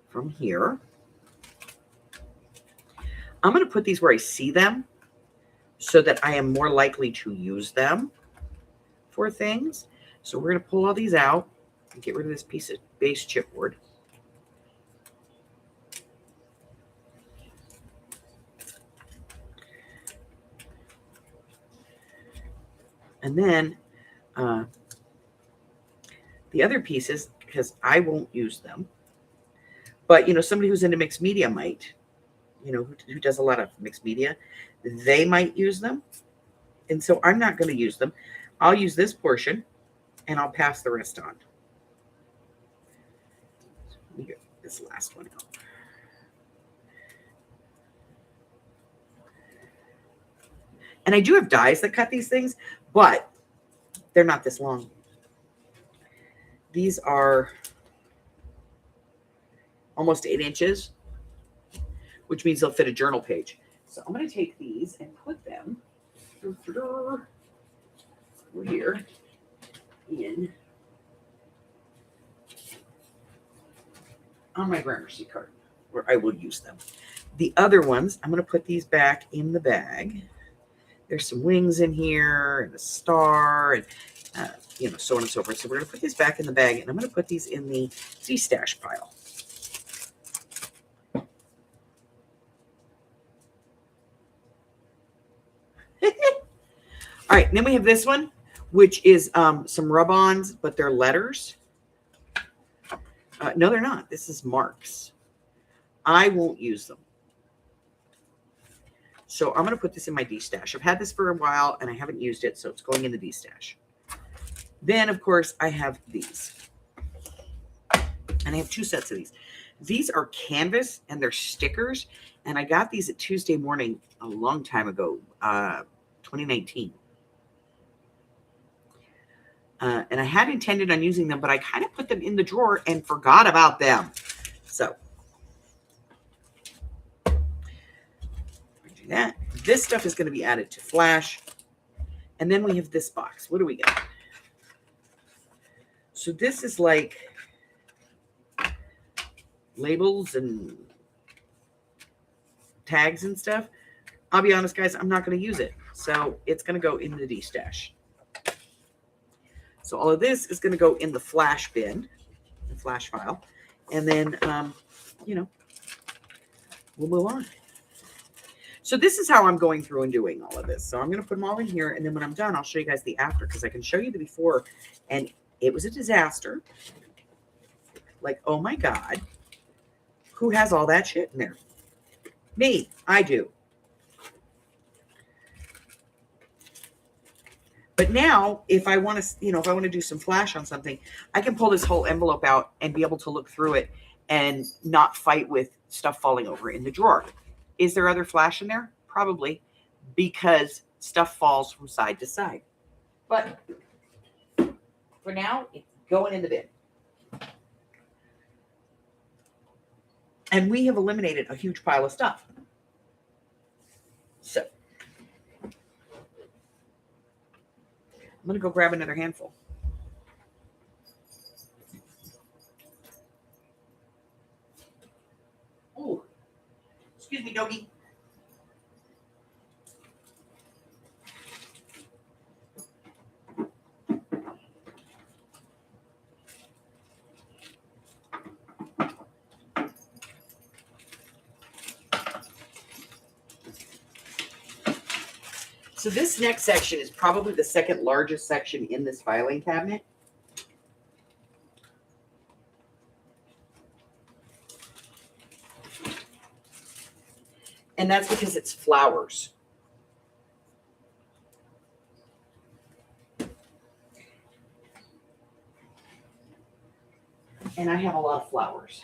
Speaker 1: From here. I'm going to put these where I see them so that I am more likely to use them for things. So we're going to pull all these out and get rid of this piece of base chipboard. And then the other pieces, because I won't use them, but, somebody who's into mixed media might, who does a lot of mixed media, they might use them. And so I'm not going to use them. I'll use this portion, and I'll pass the rest on. Let me get this last one out. And I do have dies that cut these things, but they're not this long. These are almost 8 inches, which means they'll fit a journal page. So I'm going to take these and put them over here in on my Gramercy card where I will use them. The other ones, I'm going to put these back in the bag. There's some wings in here and a star and, so on and so forth. So we're going to put these back in the bag, and I'm going to put these in the Z-stash pile. All right, and then we have this one, which is some rub-ons, but they're letters. No, they're not. This is marks. I won't use them. So I'm going to put this in my D-stash. I've had this for a while, and I haven't used it, so it's going in the D-stash. Then, of course, I have these. And I have 2 sets of these. These are canvas, and they're stickers. And I got these at Tuesday Morning a long time ago, 2019. And I had intended on using them, but I kind of put them in the drawer and forgot about them. So, do that. This stuff is going to be added to Flash. And then we have this box. What do we got? So this is like labels and tags and stuff. I'll be honest, guys, I'm not going to use it. So it's going to go in the D-stash. So all of this is going to go in the Flash bin, the Flash file. And then, we'll move on. So this is how I'm going through and doing all of this. So I'm going to put them all in here. And then when I'm done, I'll show you guys the after, because I can show you the before. And it was a disaster. Like, oh my God. Who has all that shit in there? Me. I do. But now, if I want to, if I want to do some Flash on something, I can pull this whole envelope out and be able to look through it and not fight with stuff falling over in the drawer. Is there other Flash in there? Probably, because stuff falls from side to side. But for now, it's going in the bin. And we have eliminated a huge pile of stuff. So I'm going to go grab another handful. Oh, excuse me, doggy. So this next section is probably the second largest section in this filing cabinet. And that's because it's flowers. And I have a lot of flowers.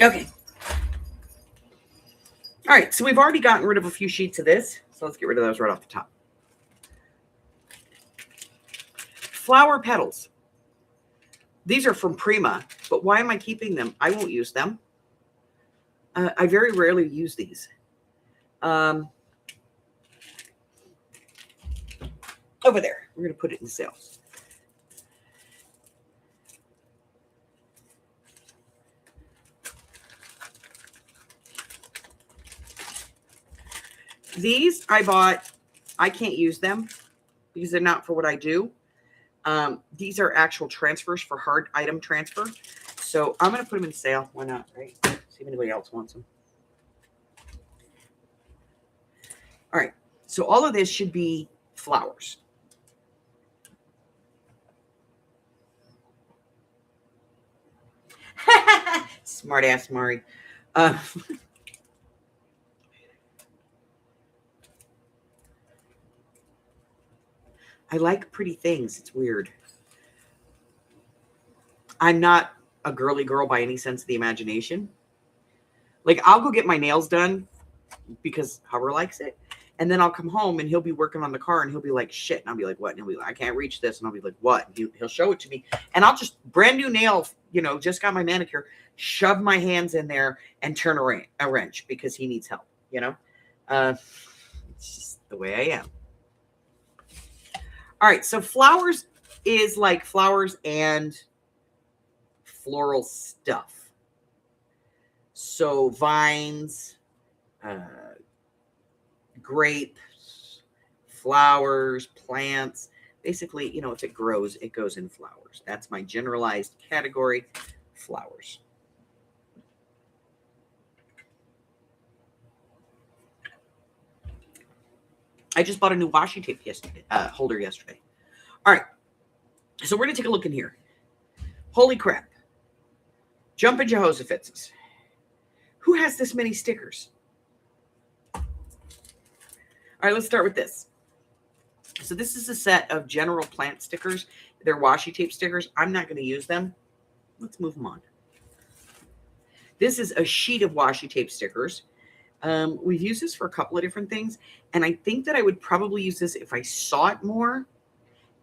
Speaker 1: Okay. All right, so we've already gotten rid of a few sheets of this. So let's get rid of those right off the top. Flower petals. These are from Prima, but why am I keeping them? I won't use them. I very rarely use these. Over there. We're going to put it in sale. These I bought. I can't use them because they're not for what I do. These are actual transfers for hard item transfer. So I'm going to put them in sale. Why not, right? See if anybody else wants them. All right. So all of this should be flowers. Smart ass Mari. I like pretty things. It's weird. I'm not a girly girl by any sense of the imagination. Like, I'll go get my nails done because Hubber likes it. And then I'll come home and he'll be working on the car and he'll be like, shit. And I'll be like, what? And he'll be like, I can't reach this. And I'll be like, what? And he'll show it to me. And I'll just brand new nail, just got my manicure, shove my hands in there and turn a wrench because he needs help, It's just the way I am. All right. So flowers is like flowers and floral stuff. So vines, grapes, flowers, plants. Basically, if it grows, it goes in flowers. That's my generalized category, flowers. I just bought a new washi tape holder yesterday. All right. So we're going to take a look in here. Holy crap. Jumpin' Jehoshaphat's. Who has this many stickers? All right, let's start with this. So this is a set of general plant stickers. They're washi tape stickers. I'm not going to use them. Let's move them on. This is a sheet of washi tape stickers. We've used this for a couple of different things, and I think that I would probably use this if I saw it more.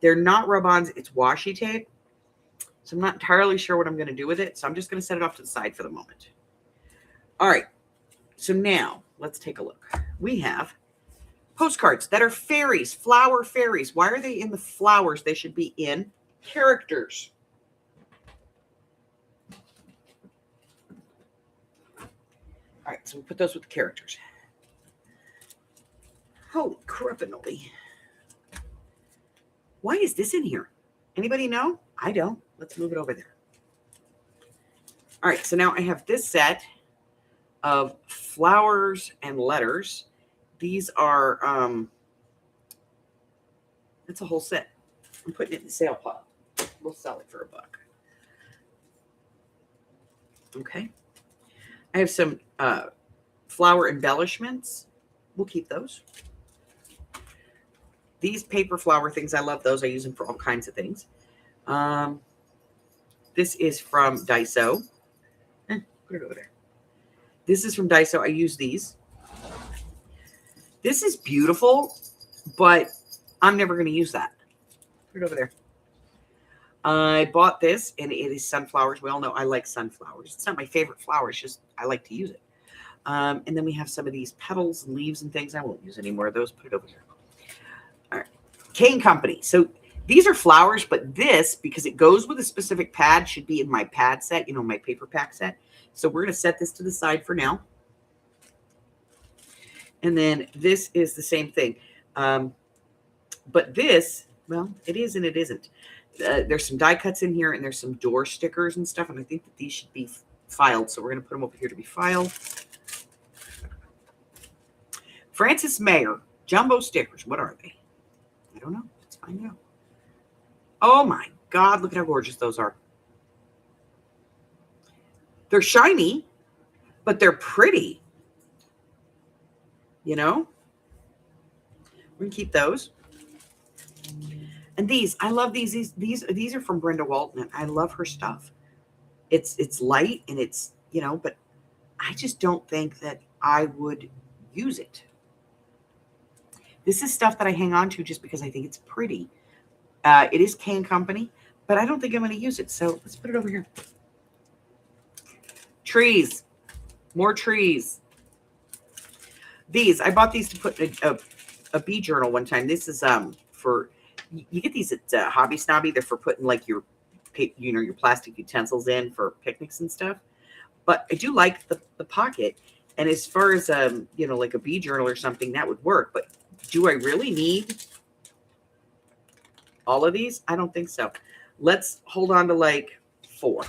Speaker 1: They're not rub-ons, it's washi tape. So I'm not entirely sure what I'm going to do with it, so I'm just going to set it off to the side for the moment. All right, so now let's take a look. We have postcards that are fairies, flower fairies. Why are they in the flowers? They should be in characters. All right, so we put those with the characters. Holy crapinoli. Why is this in here? Anybody know? I don't. Let's move it over there. All right, so now I have this set of flowers and letters. These are, that's a whole set. I'm putting it in the sale pile. We'll sell it for $1. Okay. I have some flower embellishments. We'll keep those. These paper flower things, I love those. I use them for all kinds of things. This is from Daiso. Put it over there. This is from Daiso. I use these. This is beautiful, but I'm never going to use that. Put it over there. I bought this, and it is sunflowers. We all know I like sunflowers. It's not my favorite flower. It's just I like to use it. And then we have some of these petals and leaves and things. I won't use any more of those. Put it over here. All right. Cane Company. So these are flowers, but this, because it goes with a specific pad, should be in my pad set, my paper pack set. So we're going to set this to the side for now. And then this is the same thing. But this, well, it is and it isn't. There's some die cuts in here, and there's some door stickers and stuff, and I think that these should be filed. So we're going to put them over here to be filed. Francis Mayer, jumbo stickers. What are they? I don't know. Let's find out. Oh my God, look at how gorgeous those are. They're shiny, but they're pretty. We're going to keep those. And these, I love these. These are from Brenda Walton. I love her stuff. It's light and it's, but I just don't think that I would use it. This is stuff that I hang on to just because I think it's pretty. It is Cane Company, but I don't think I'm going to use it. So let's put it over here. Trees. More trees. These, I bought these to put in a bee journal one time. This is for, you get these at Hobby Snobby. They're for putting like your plastic utensils in for picnics and stuff. But I do like the pocket. And as far as, like a bee journal or something, that would work. But do I really need all of these? I don't think so. Let's hold on to like 4.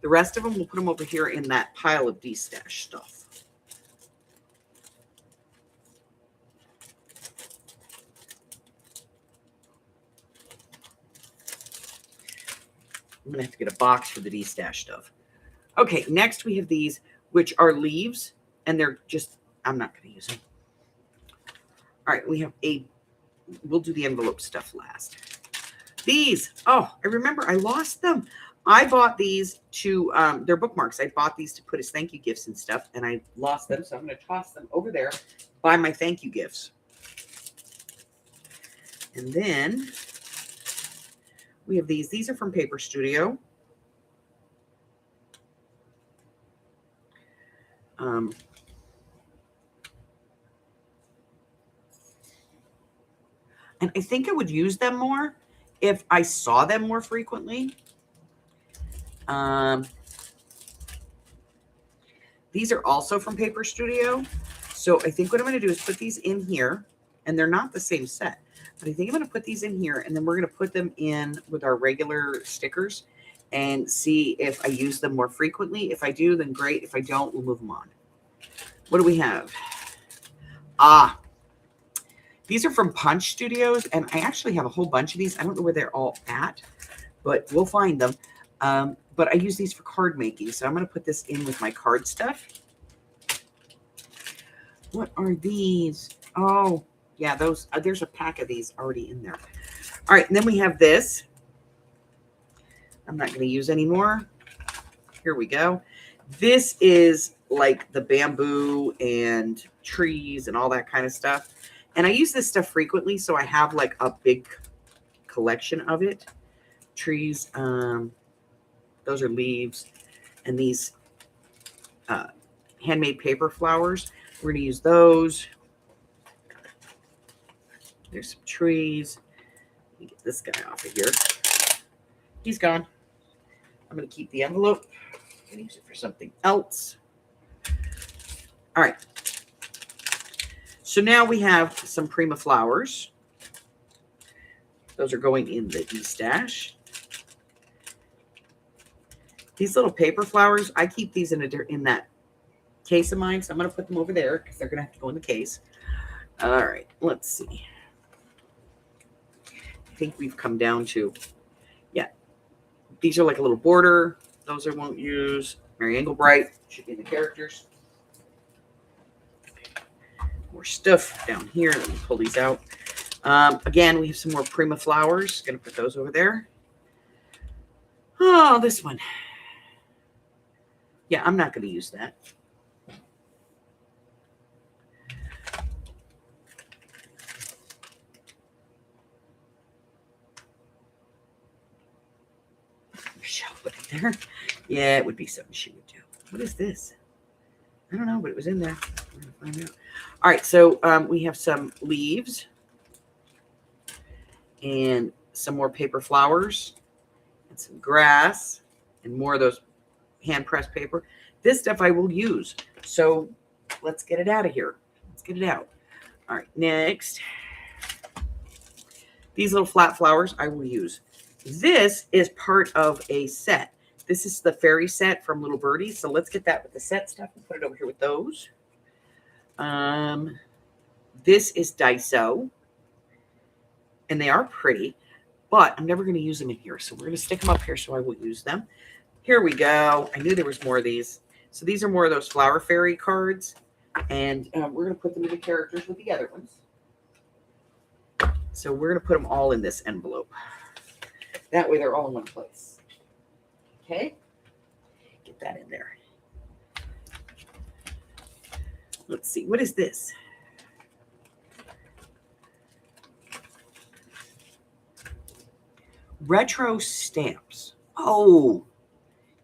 Speaker 1: The rest of them, we'll put them over here in that pile of de-stash stuff. I'm going to have to get a box for the de-stash stuff. Okay, next we have these, which are leaves, and they're just, I'm not going to use them. All right, we have we'll do the envelope stuff last. These, oh, I remember I lost them. I bought these to, they're bookmarks. I bought these to put as thank you gifts and stuff, and I lost them. So I'm going to toss them over there by my thank you gifts. And then we have these. These are from Paper Studio. And I think I would use them more if I saw them more frequently. These are also from Paper Studio. So I think what I'm going to do is put these in here, and they're not the same set, but I think I'm going to put these in here, and then we're going to put them in with our regular stickers and see if I use them more frequently. If I do, then great. If I don't, we'll move them on. What do we have? These are from Punch Studios, and I actually have a whole bunch of these. I don't know where they're all at, but we'll find them. But I use these for card making, so I'm going to put this in with my card stuff. What are these? Oh, yeah, those. There's a pack of these already in there. All right, and then we have this. I'm not going to use anymore. Here we go. This is like the bamboo and trees and all that kind of stuff. And I use this stuff frequently, so I have like a big collection of it. Trees, those are leaves, and these handmade paper flowers. We're going to use those. There's some trees. Let me get this guy off of here. He's gone. I'm going to keep the envelope. I'm going to use it for something else. All right. So now we have some Prima flowers. Those are going in the e-stash. These little paper flowers, I keep these in that case of mine, so I'm going to put them over there because they're going to have to go in the case. All right, let's see. I think we've come down to, yeah, these are like a little border. Those I won't use. Mary Englebright should be in the characters. More stuff down here. Let me pull these out. Again, we have some more Prima flowers. Going to put those over there. Oh, this one. Yeah, I'm not going to use that. She'll put it there. Yeah, it would be something she would do. What is this? I don't know, but it was in there. We're going to find out. All right, so we have some leaves and some more paper flowers and some grass and more of those hand-pressed paper. This stuff I will use. So let's get it out of here. Let's get it out. All right, next. These little flat flowers I will use. This is part of a set. This is the fairy set from Little Birdie. So let's get that with the set stuff and put it over here with those. This is Daiso. And they are pretty, but I'm never going to use them in here. So we're going to stick them up here so I will use them. Here we go. I knew there was more of these. So these are more of those flower fairy cards. And we're going to put them in the characters with the other ones. So we're going to put them all in this envelope. That way they're all in one place. Okay? Get that in there. Let's see. What is this? Retro stamps. Oh,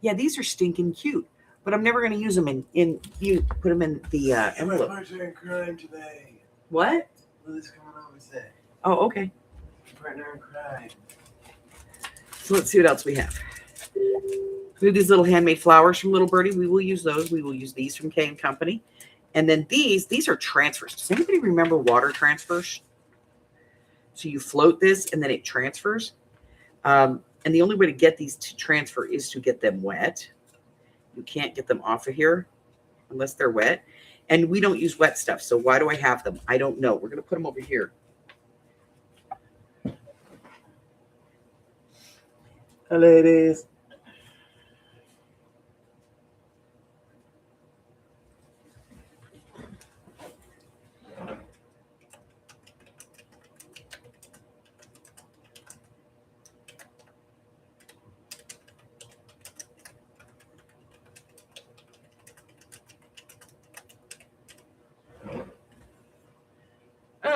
Speaker 1: yeah, these are stinking cute. But I'm never going to use them in you put them in the envelope.
Speaker 2: My partner in crime today.
Speaker 1: What?
Speaker 2: Lily's coming over today.
Speaker 1: Oh, okay.
Speaker 2: Partner in crime.
Speaker 1: So let's see what else we have. We have these little handmade flowers from Little Birdie. We will use those. We will use these from K & Company. And then these are transfers. Does anybody remember water transfers? So you float this and then it transfers. And the only way to get these to transfer is to get them wet. You can't get them off of here unless they're wet. And we don't use wet stuff. So why do I have them? I don't know. We're going to put them over here. Hi, ladies.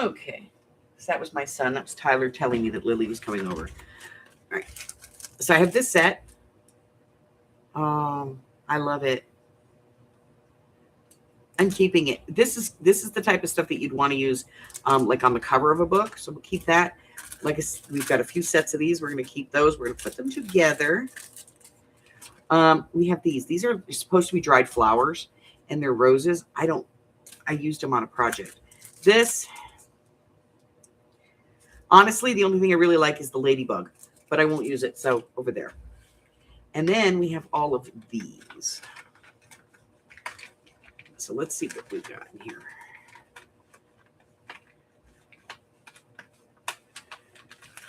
Speaker 1: Okay. So that was my son. That was Tyler telling me that Lily was coming over. All right. So I have this set. I love it. I'm keeping it. This is the type of stuff that you'd want to use like on the cover of a book. So we'll keep that. We've got a few sets of these. We're going to keep those. We're going to put them together. We have these. These are supposed to be dried flowers, and they're roses. I used them on a project. This, honestly, the only thing I really like is the ladybug, but I won't use it. So over there. And then we have all of these. So let's see what we've got in here.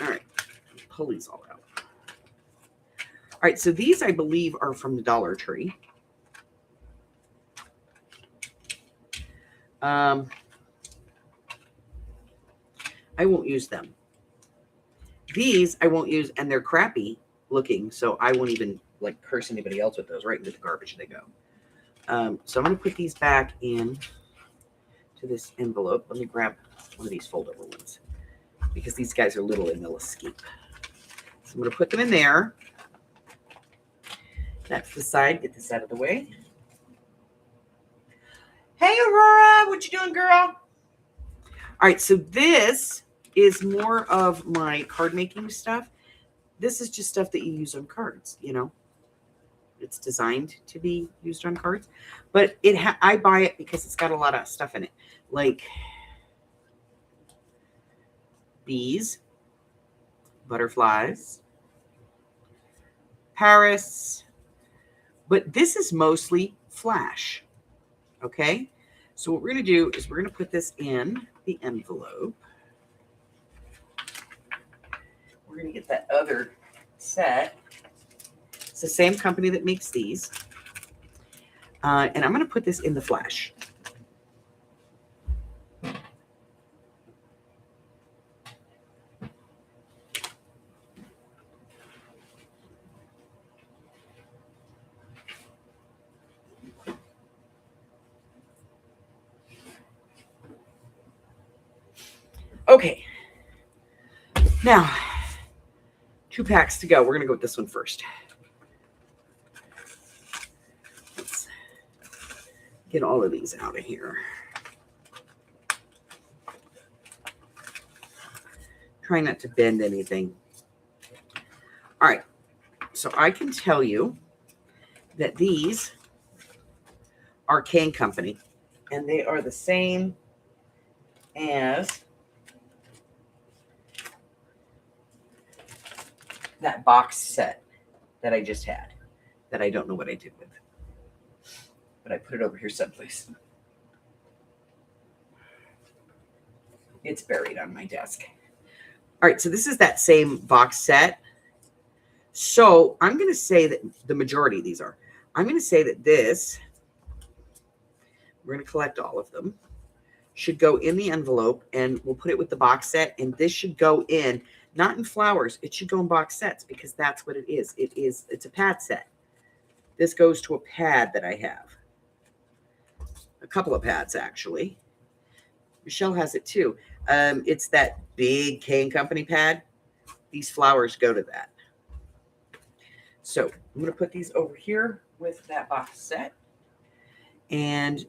Speaker 1: All right, pull these all out. All right, so these I believe are from the Dollar Tree. I won't use them. These I won't use, and they're crappy looking, so I won't even like curse anybody else with those. Right into the garbage they go. So I'm going to put these back in to this envelope. Let me grab one of these fold-over ones because these guys are little and they'll escape. So I'm going to put them in there. That's the side. Get this out of the way. Hey, Aurora. What you doing, girl? All right. So this is more of my card making stuff. This is just stuff that you use on cards, you know. It's designed to be used on cards, but I buy it because it's got a lot of stuff in it, like bees, butterflies, Paris, but this is mostly flash. Okay, so what we're going to do is we're going to put this in the envelope. We're going to get that other set. It's the same company that makes these. And I'm going to put this in the flash. Okay. Now, 2 packs to go. We're going to go with this one first. Let's get all of these out of here. Try not to bend anything. All right. So I can tell you that these are Can Company, and they are the same as that box set that I just had that I don't know what I did with. But I put it over here someplace. It's buried on my desk. All right, so this is that same box set. So I'm going to say that the majority of these are. I'm going to say that this, we're going to collect all of them, should go in the envelope, and we'll put it with the box set, and this should go in, not in flowers, it should go in box sets because that's what it is. It's a pad set. This goes to a pad that I have. A couple of pads, actually. Michelle has it too. It's that big Can Company pad. These flowers go to that. So I'm going to put these over here with that box set. And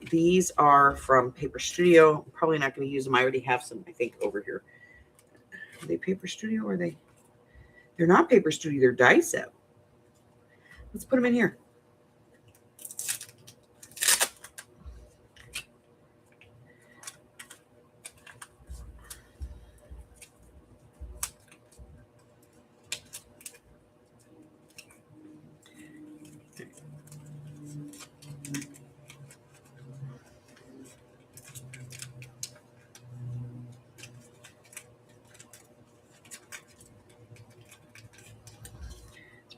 Speaker 1: these are from Paper Studio. I'm probably not going to use them. I already have some, I think, over here. Are they Paper Studio or are they? They're not Paper Studio. They're Daiso. Let's put them in here.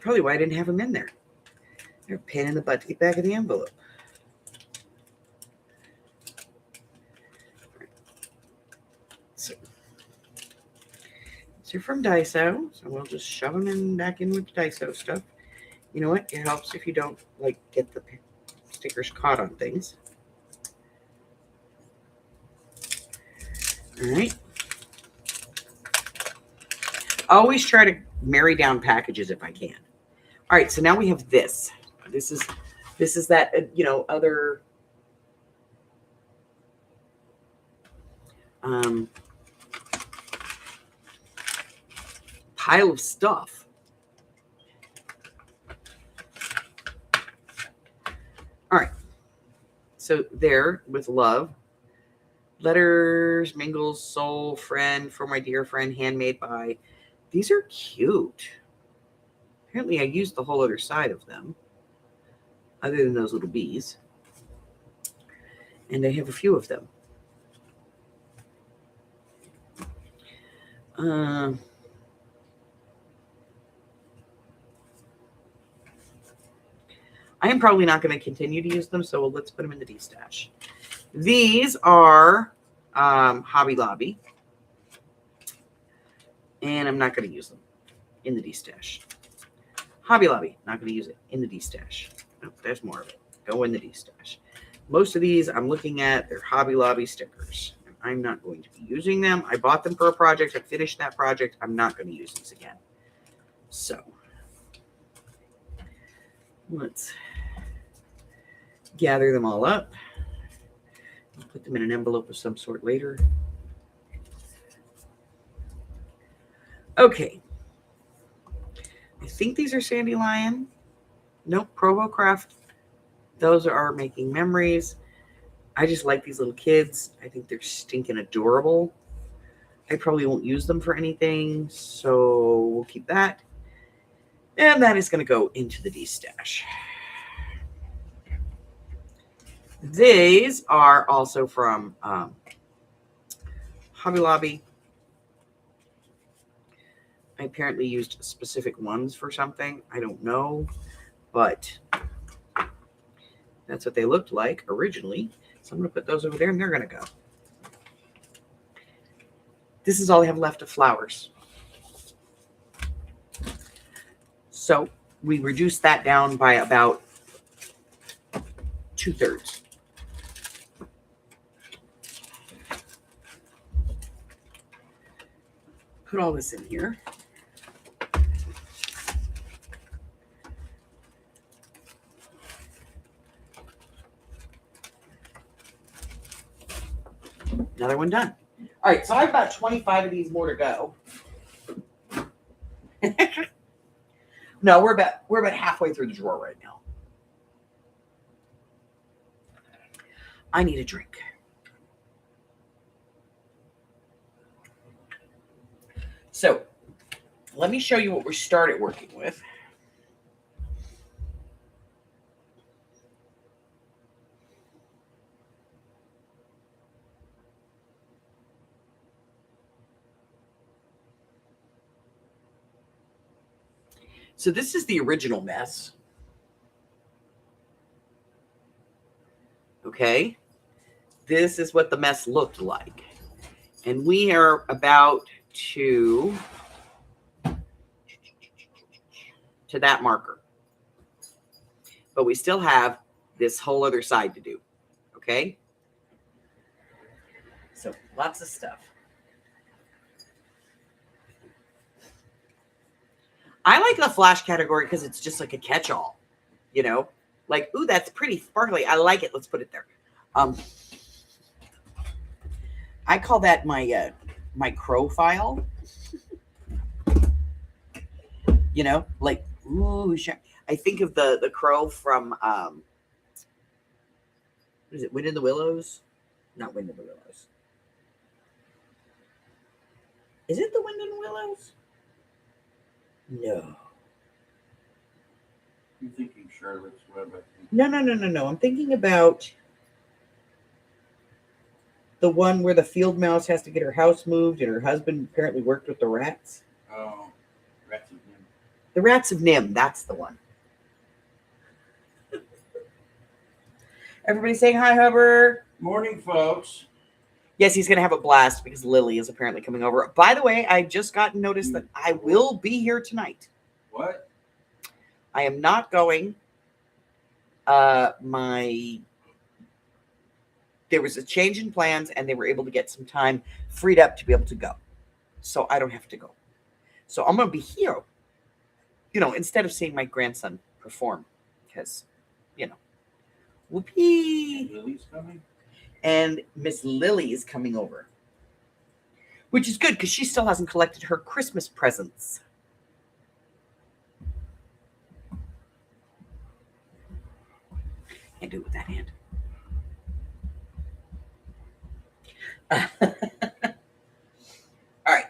Speaker 1: Probably why I didn't have them in there. They're a pain in the butt to get back in the envelope. So they're from Daiso, so we'll just shove them in back in with the Daiso stuff. You know what? It helps if you don't like get the stickers caught on things. All right. Always try to marry down packages if I can. All right, so now we have this. This is that other pile of stuff. All right. So there, with love, letters, mingles, soul, friend, for my dear friend, handmade by. These are cute. Apparently I used the whole other side of them, other than those little bees. And I have a few of them. I am probably not going to continue to use them, so let's put them in the D-stash. These are Hobby Lobby, and I'm not going to use them in the D-stash. Hobby Lobby, not going to use it in the D-stash. No, there's more of it. Go in the D-stash. Most of these I'm looking at, they're Hobby Lobby stickers. I'm not going to be using them. I bought them for a project. I finished that project. I'm not going to use these again. So let's gather them all up. I'll put them in an envelope of some sort later. Okay. I think these are Sandy Lion. Nope, Provo Craft. Those are Making Memories. I just like these little kids. I think they're stinking adorable. I probably won't use them for anything, so we'll keep that. And that is going to go into the D-stash. These are also from Hobby Lobby. I apparently used specific ones for something. I don't know, but that's what they looked like originally. So I'm going to put those over there, and they're going to go. This is all I have left of flowers. So we reduced that down by about 2/3. Put all this in here. Another one done. All right, so I have about 25 of these more to go. No, we're about halfway through the drawer right now. I need a drink. So let me show you what we started working with. So this is the original mess. Okay. This is what the mess looked like. And we are about to that marker. But we still have this whole other side to do. Okay. So lots of stuff. I like the flash category because it's just like a catch-all, you know, like, ooh, that's pretty sparkly. I like it. Let's put it there. I call that my my crow file. You know, like, ooh, I think of the crow from what is it? Wind in the Willows? Not Wind in the Willows. Is it the Wind in the Willows? No.
Speaker 2: I'm thinking Charlotte's Web, I think.
Speaker 1: No. I'm thinking about the one where the field mouse has to get her house moved and her husband apparently worked with the rats.
Speaker 2: Oh, Rats of Nim.
Speaker 1: The Rats of Nim, that's the one. Everybody saying hi, Hubbard.
Speaker 2: Morning, folks.
Speaker 1: Yes, he's going to have a blast because Lily is apparently coming over. By the way, I just got notice that I will be here tonight.
Speaker 2: What?
Speaker 1: I am not going. There there was a change in plans and they were able to get some time freed up to be able to go. So I don't have to go. So I'm going to be here, instead of seeing my grandson perform because, whoopee.
Speaker 2: Lily's coming?
Speaker 1: And Miss Lily is coming over, which is good because she still hasn't collected her Christmas presents. Can't do it with that hand. All right.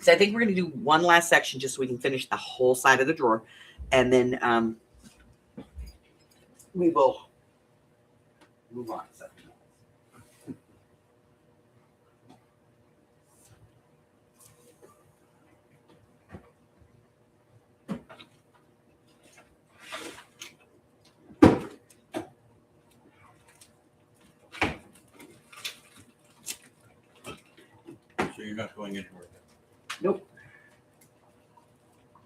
Speaker 1: So I think we're going to do one last section just so we can finish the whole side of the drawer. And then we will move on to something else.
Speaker 2: So you're not going into work?
Speaker 1: Nope.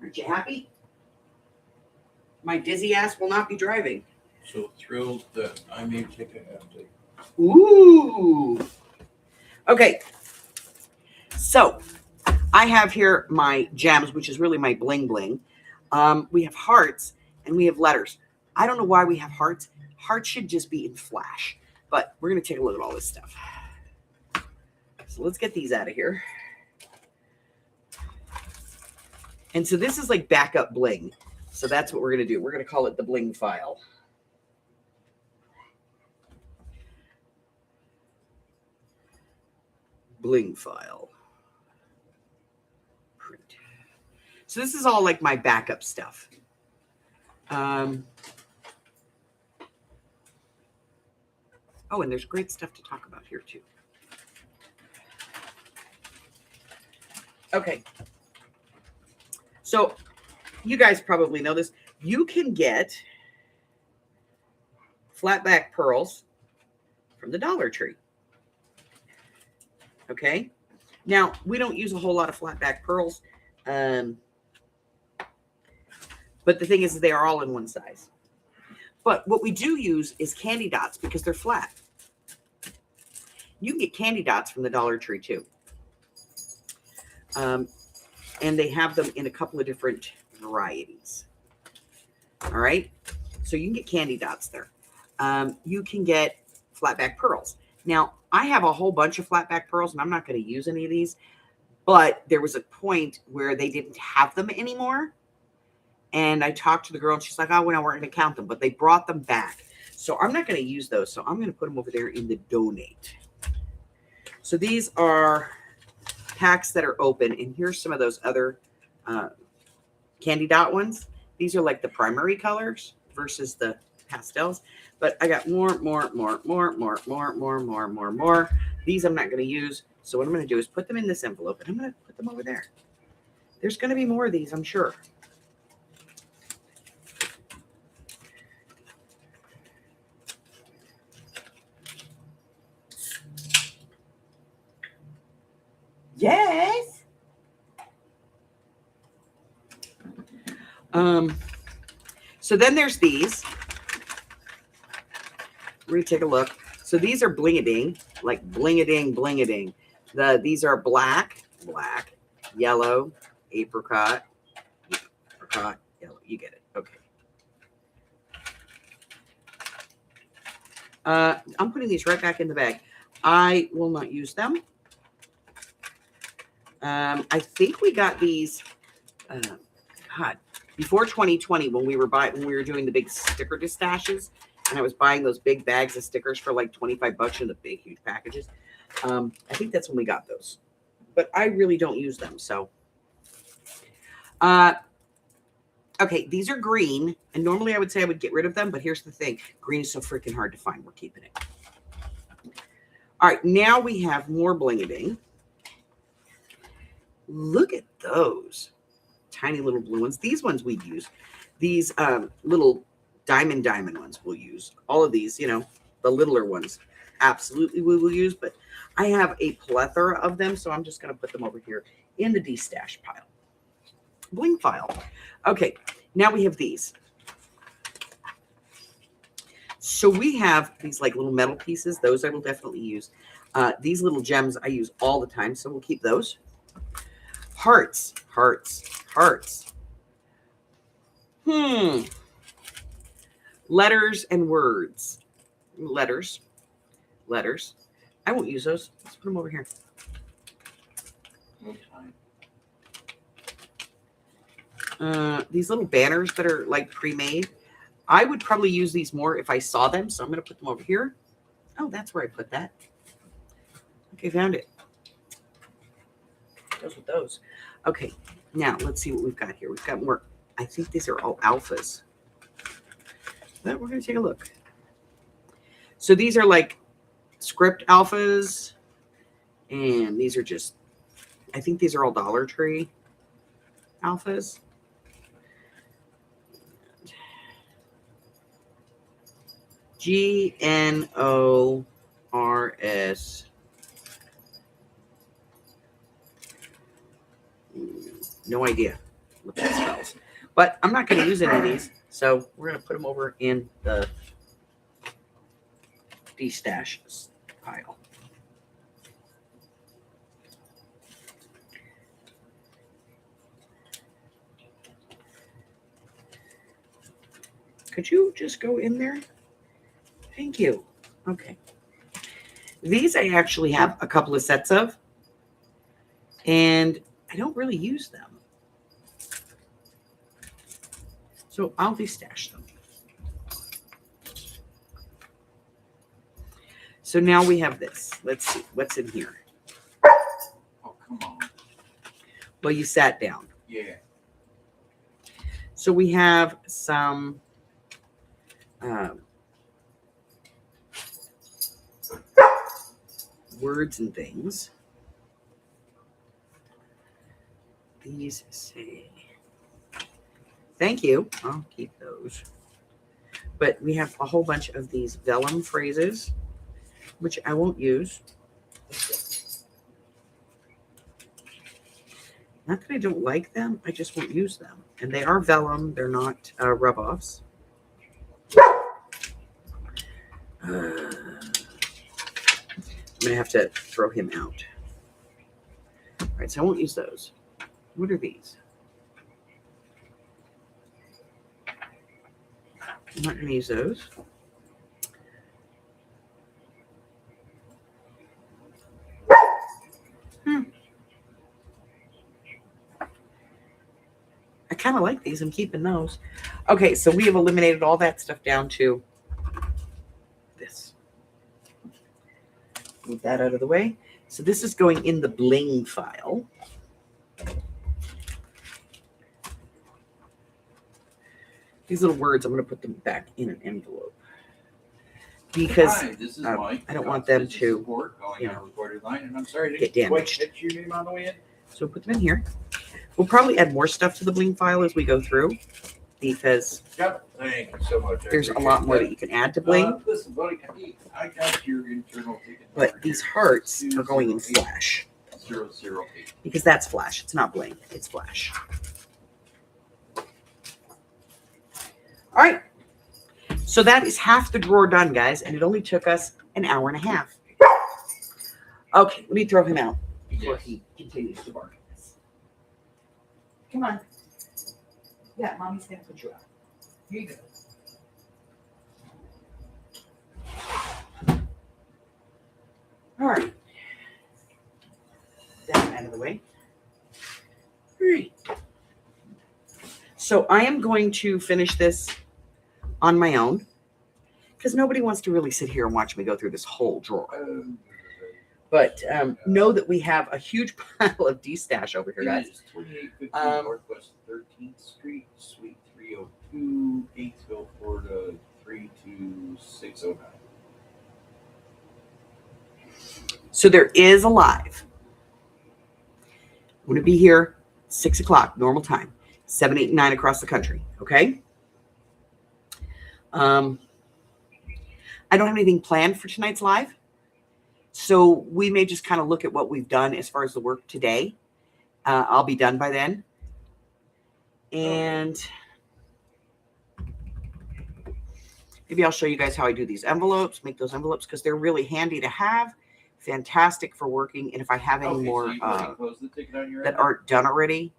Speaker 1: Aren't you happy? My dizzy ass will not be driving.
Speaker 2: So thrilled that I may take a half day.
Speaker 1: Ooh. Okay. So I have here my gems, which is really my bling bling. We have hearts and we have letters. I don't know why we have hearts. Hearts should just be in flash, but we're going to take a look at all this stuff. So let's get these out of here. And so this is like backup bling. So that's what we're going to do. We're going to call it the bling file. Bling file. Print. So this is all like my backup stuff. Oh, and there's great stuff to talk about here too. Okay. So you guys probably know this. You can get flatback pearls from the Dollar Tree. Okay. Now, we don't use a whole lot of flatback pearls. But the thing is they are all in one size. But what we do use is candy dots because they're flat. You can get candy dots from the Dollar Tree too. And they have them in a couple of different varieties. All right. So you can get candy dots there. You can get flatback pearls. Now, I have a whole bunch of flatback pearls, and I'm not going to use any of these. But there was a point where they didn't have them anymore. And I talked to the girl, and she's like, oh, well, we're going to count them. But they brought them back. So I'm not going to use those. So I'm going to put them over there in the donate. So these are packs that are open. And here's some of those other candy dot ones. These are like the primary colors versus the pastels. But I got more. These I'm not going to use. So what I'm going to do is put them in this envelope, and I'm going to put them over there. There's going to be more of these, I'm sure. Yes. So then there's these. We're going to take a look. So these are bling-a-ding, like bling-a-ding, bling-a-ding. These are black, yellow, apricot, yellow. You get it. Okay. I'm putting these right back in the bag. I will not use them. I think we got these, God, before 2020 when we were doing the big sticker stashes, and I was buying those big bags of stickers for like $25 in the big, huge packages. I think that's when we got those, but I really don't use them. So, okay, these are green, and normally I would say I would get rid of them, but here's the thing. Green is so freaking hard to find. We're keeping it. All right, now we have more bling-a-ding. Look at those tiny little blue ones. These ones we'd use. These little diamond ones we'll use. All of these, the littler ones, absolutely we will use. But I have a plethora of them, so I'm just going to put them over here in the de-stash pile. Bling file. Okay, now we have these. So we have these like little metal pieces. Those I will definitely use. These little gems I use all the time, so we'll keep those. Hearts, hearts, hearts. Letters and words. Letters. Letters. I won't use those. Let's put them over here.
Speaker 2: No time.
Speaker 1: These little banners that are like pre-made. I would probably use these more if I saw them, so I'm going to put them over here. Oh, that's where I put that. Okay, found it. Goes with those. Okay, now let's see what we've got here. We've got more. I think these are all alphas. But we're going to take a look. So these are like script alphas, and these are just, I think these are all Dollar Tree alphas. GNORS. No idea what that spells. But I'm not going to use any of these, so we're going to put them over in the de-stash pile. Could you just go in there? Thank you. Okay. These I actually have a couple of sets of, and I don't really use them. So I'll de-stash them. So now we have this. Let's see what's in here.
Speaker 2: Oh, come on.
Speaker 1: Well, you sat down.
Speaker 2: Yeah.
Speaker 1: So we have some words and things. These say, thank you. I'll keep those. But we have a whole bunch of these vellum phrases, which I won't use. Not that I don't like them, I just won't use them. And they are vellum, they're not rub-offs. I'm going to have to throw him out. All right, so I won't use those. What are these? I'm not going to use those. I kind of like these. I'm keeping those. Okay, so we have eliminated all that stuff down to this. Move that out of the way. So this is going in the bling file. These little words, I'm going to put them back in an envelope. Because
Speaker 2: Hi, this is Mike.
Speaker 1: I don't want them to
Speaker 2: support calling on a recorded line, and I'm sorry to
Speaker 1: get damaged.
Speaker 2: Get your name on the way in.
Speaker 1: So put them in here. We'll probably add more stuff to the bling file as we go through, because
Speaker 2: Yep. Thank you so much.
Speaker 1: there's a lot more that you can add to bling.
Speaker 2: Listen, buddy, I got your internal ticket.
Speaker 1: But these hearts are going in flash.
Speaker 2: 008.
Speaker 1: Because that's flash. It's not bling. It's flash. All right. So that is half the drawer done, guys. And it only took us an hour and a half. Okay. Let me throw him out before he continues to bark at us. Come on. Yeah, Mommy's going to put you out. Here you go. All right. That out of the way. All right. So I am going to finish this on my own because nobody wants to really sit here and watch me go through this whole drawer. But know that we have a huge pile of de-stash over here, guys.
Speaker 2: 2815 Northwest 13th Street, Suite 302, Batesville, Florida 32609.
Speaker 1: So there is a live. I'm going to be here 6 o'clock, normal time. 7, 8, 9 across the country. Okay. I don't have anything planned for tonight's live. So we may just kind of look at what we've done as far as the work today. I'll be done by then. And Maybe I'll show you guys how I do these envelopes, make those envelopes, because they're really handy to have. Fantastic for working. And if I have any more that aren't done already,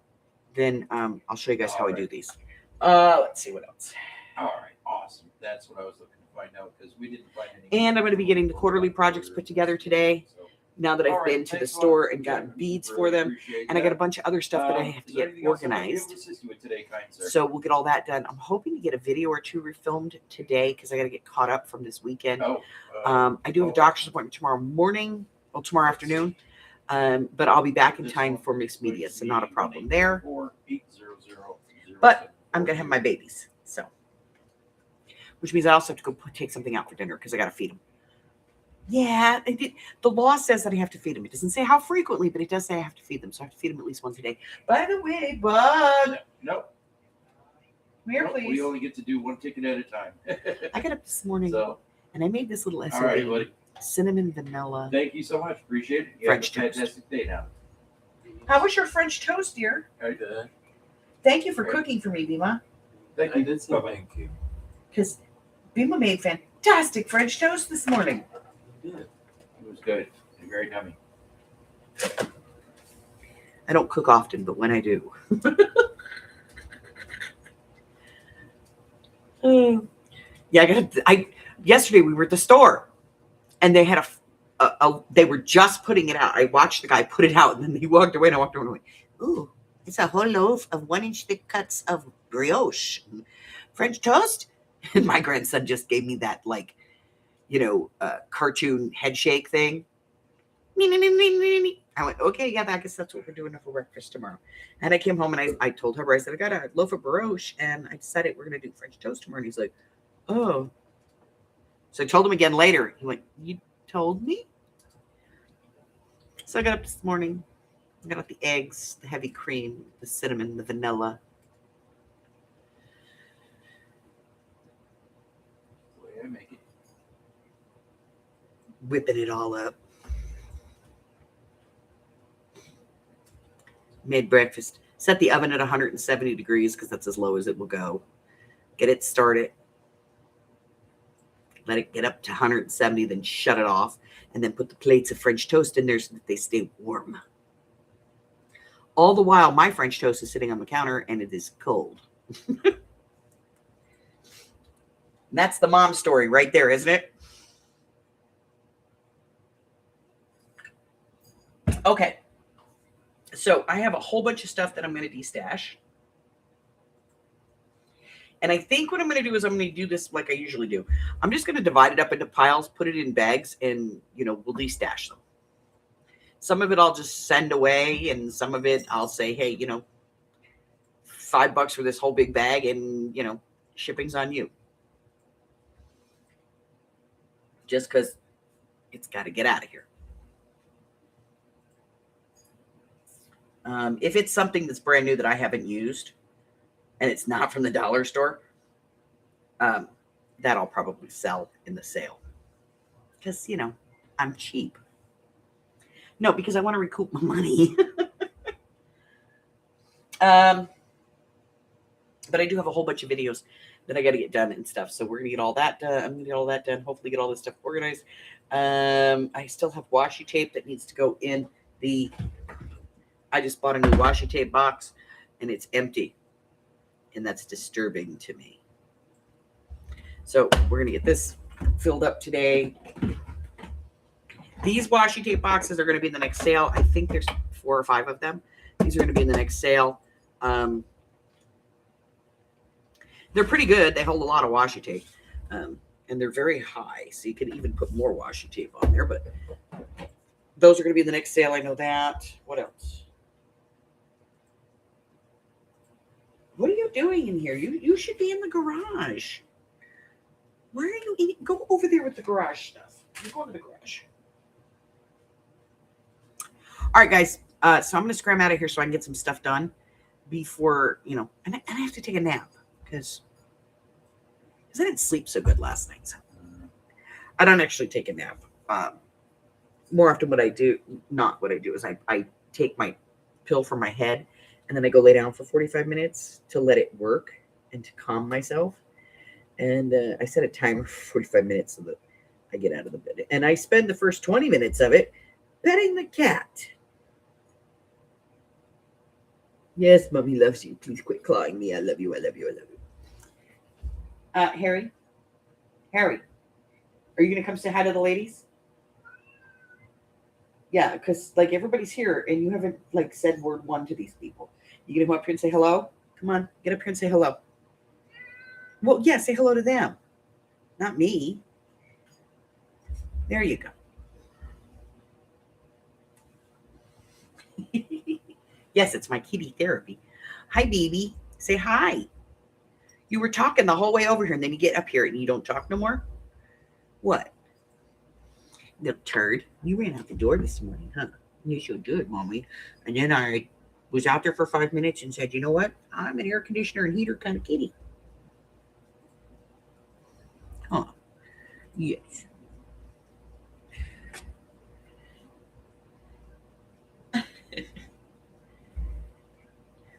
Speaker 1: then I'll show you guys how I do these. Let's see what else.
Speaker 2: All right, awesome. That's what I was looking to find out because we didn't find any.
Speaker 1: And I'm going to be getting the quarterly projects put together today. Now that I've been to the store and gotten beads for them, and I got a bunch of other stuff that I have to get organized. So we'll get all that done. I'm hoping to get a video or two refilmed today because I got to get caught up from this weekend. I do have a doctor's appointment tomorrow morning, well, tomorrow afternoon, but I'll be back in time for mixed media, so not a problem there. But I'm going to have my babies, so. Which means I also have to go take something out for dinner because I got to feed them. Yeah, the law says that I have to feed them. It doesn't say how frequently, but it does say I have to feed them. So I have to feed them at least once a day. By the way, Bud.
Speaker 2: Nope.
Speaker 1: Come here, please.
Speaker 2: We only get to do one ticket at a time.
Speaker 1: I got up this morning and I made this little SOB.
Speaker 2: All right, buddy.
Speaker 1: Cinnamon vanilla.
Speaker 2: Thank you so much. Appreciate it. You
Speaker 1: French
Speaker 2: have a
Speaker 1: toast.
Speaker 2: fantastic day now.
Speaker 1: How was your French toast, dear?
Speaker 2: Very good.
Speaker 1: Thank you for cooking for me, Bima.
Speaker 2: Thank you. I did say thank you.
Speaker 1: Because Bima made fantastic French toast this morning.
Speaker 2: It was good and very yummy.
Speaker 1: I don't cook often, but when I do. Yeah, yesterday we were at the store and they had they were just putting it out. I watched the guy put it out and then he walked away and I walked away and went, ooh, it's a whole loaf of 1-inch thick cuts of brioche. French toast? And my grandson just gave me that, like, cartoon head shake thing. I went, okay, yeah, I guess that's what we're doing for breakfast tomorrow. And I came home and I told her, I said, I got a loaf of brioche and I decided we're going to do French toast tomorrow. And he's like, oh. So I told him again later. He went, you told me? So I got up this morning. I got out the eggs, the heavy cream, the cinnamon, the vanilla.
Speaker 2: The way I make it.
Speaker 1: Whipping it all up. Made breakfast. Set the oven at 170 degrees because that's as low as it will go. Get it started. Let it get up to 170, then shut it off. And then put the plates of French toast in there so that they stay warm. All the while, my French toast is sitting on the counter and it is cold. That's the mom story right there, isn't it? Okay. So I have a whole bunch of stuff that I'm going to destash. And I think what I'm going to do is I'm going to do this like I usually do. I'm just going to divide it up into piles, put it in bags, and, we'll destash them. Some of it I'll just send away, and some of it I'll say, hey, $5 for this whole big bag, and, shipping's on you. Just because it's got to get out of here. If it's something that's brand new that I haven't used, and it's not from the dollar store, that I'll probably sell in the sale. Because, I'm cheap. No, because I want to recoup my money. But I do have a whole bunch of videos that I got to get done and stuff. So we're going to get all that done. I'm going to get all that done. Hopefully get all this stuff organized. I still have washi tape that needs to go in I just bought a new washi tape box and it's empty. And that's disturbing to me. So we're going to get this filled up today. These washi tape boxes are going to be in the next sale. I think there's 4 or 5 of them. These are going to be in the next sale. They're pretty good. They hold a lot of washi tape. And they're very high. So you can even put more washi tape on there. But those are going to be in the next sale. I know that. What else? What are you doing in here? You should be in the garage. Where are you eating? Go over there with the garage stuff. You go to the garage. All right, guys. So I'm going to scram out of here so I can get some stuff done before, and I have to take a nap because I didn't sleep so good last night. So I don't actually take a nap. More often what I do, not what I do, is I take my pill for my head and then I go lay down for 45 minutes to let it work and to calm myself. And I set a timer for 45 minutes so that I get out of the bed. And I spend the first 20 minutes of it petting the cat. Yes, mommy loves you. Please quit clawing me. I love you. I love you. I love you. Harry, are you going to come say hi to the ladies? Yeah, because like everybody's here and you haven't like said word one to these people. You going to come up here and say hello? Come on, get up here and say hello. Well, yeah, say hello to them, not me. There you go. Yes, it's my kitty therapy. Hi, baby. Say hi. You were talking the whole way over here, and then you get up here and you don't talk no more? What? Little turd. You ran out the door this morning, huh? You sure did, mommy. And then I was out there for 5 minutes and said, you know what? I'm an air conditioner and heater kind of kitty. Huh. Yes.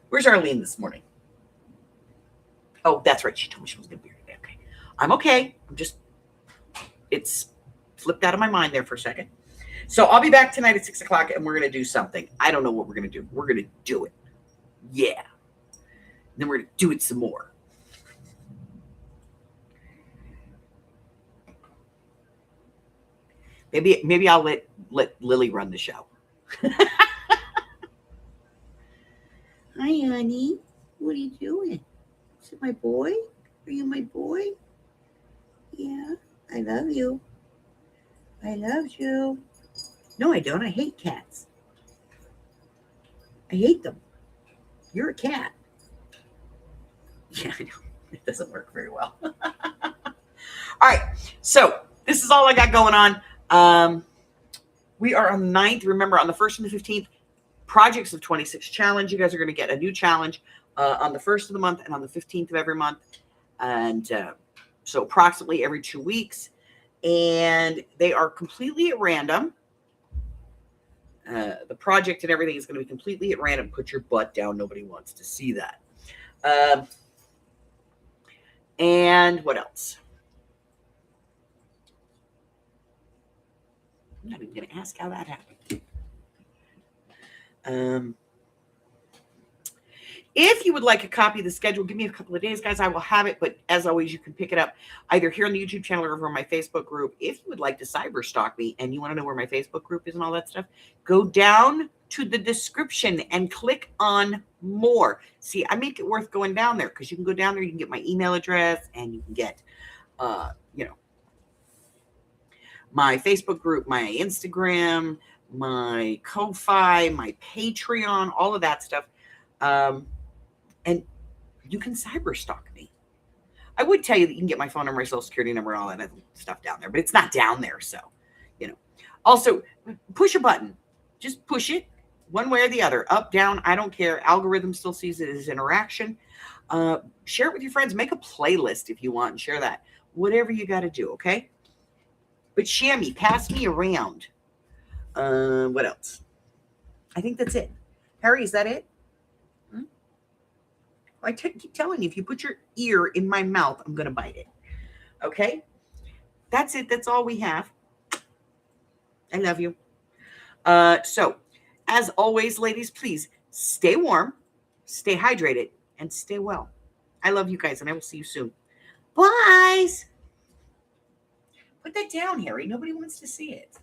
Speaker 1: Where's Arlene this morning? Oh, that's right. She told me she was going to be here today. Okay. I'm okay. It's flipped out of my mind there for a second. So I'll be back tonight at 6 o'clock and we're going to do something. I don't know what we're going to do. We're going to do it. Yeah. And then we're going to do it some more. Maybe I'll let Lily run the show. Hi, honey. What are you doing? Is it my boy? Are you my boy? Yeah, I love you. I love you. No, I don't. I hate cats. I hate them. You're a cat. Yeah, I know. It doesn't work very well. All right. So this is all I got going on. We are on the 9th. Remember, on the 1st and the 15th, Projects of 26 challenge. You guys are going to get a new challenge on the 1st of the month and on the 15th of every month. And so approximately every 2 weeks. And they are completely at random. The project and everything is going to be completely at random. Put your butt down. Nobody wants to see that. And what else? I'm not even going to ask how that happened. If you would like a copy of the schedule, give me a couple of days, guys. I will have it. But as always, you can pick it up either here on the YouTube channel or over on my Facebook group. If you would like to cyber stalk me and you want to know where my Facebook group is and all that stuff, go down to the description and click on more. See, I make it worth going down there because you can go down there. You can get my email address and you can get, my Facebook group, my Instagram, my Ko-Fi, my Patreon, all of that stuff. And you can cyber stalk me. I would tell you that you can get my phone number, my social security number, and all that other stuff down there, but it's not down there. So, also push a button, just push it one way or the other, up, down. I don't care. Algorithm still sees it as interaction. Share it with your friends, make a playlist if you want and share that, whatever you got to do. Okay. But Shammy, pass me around. What else? I think that's it. Harry, is that it? I keep telling you, if you put your ear in my mouth, I'm going to bite it. Okay? That's it. That's all we have. I love you. So, as always, ladies, please stay warm, stay hydrated, and stay well. I love you guys, and I will see you soon. Bye. Put that down, Harry. Nobody wants to see it.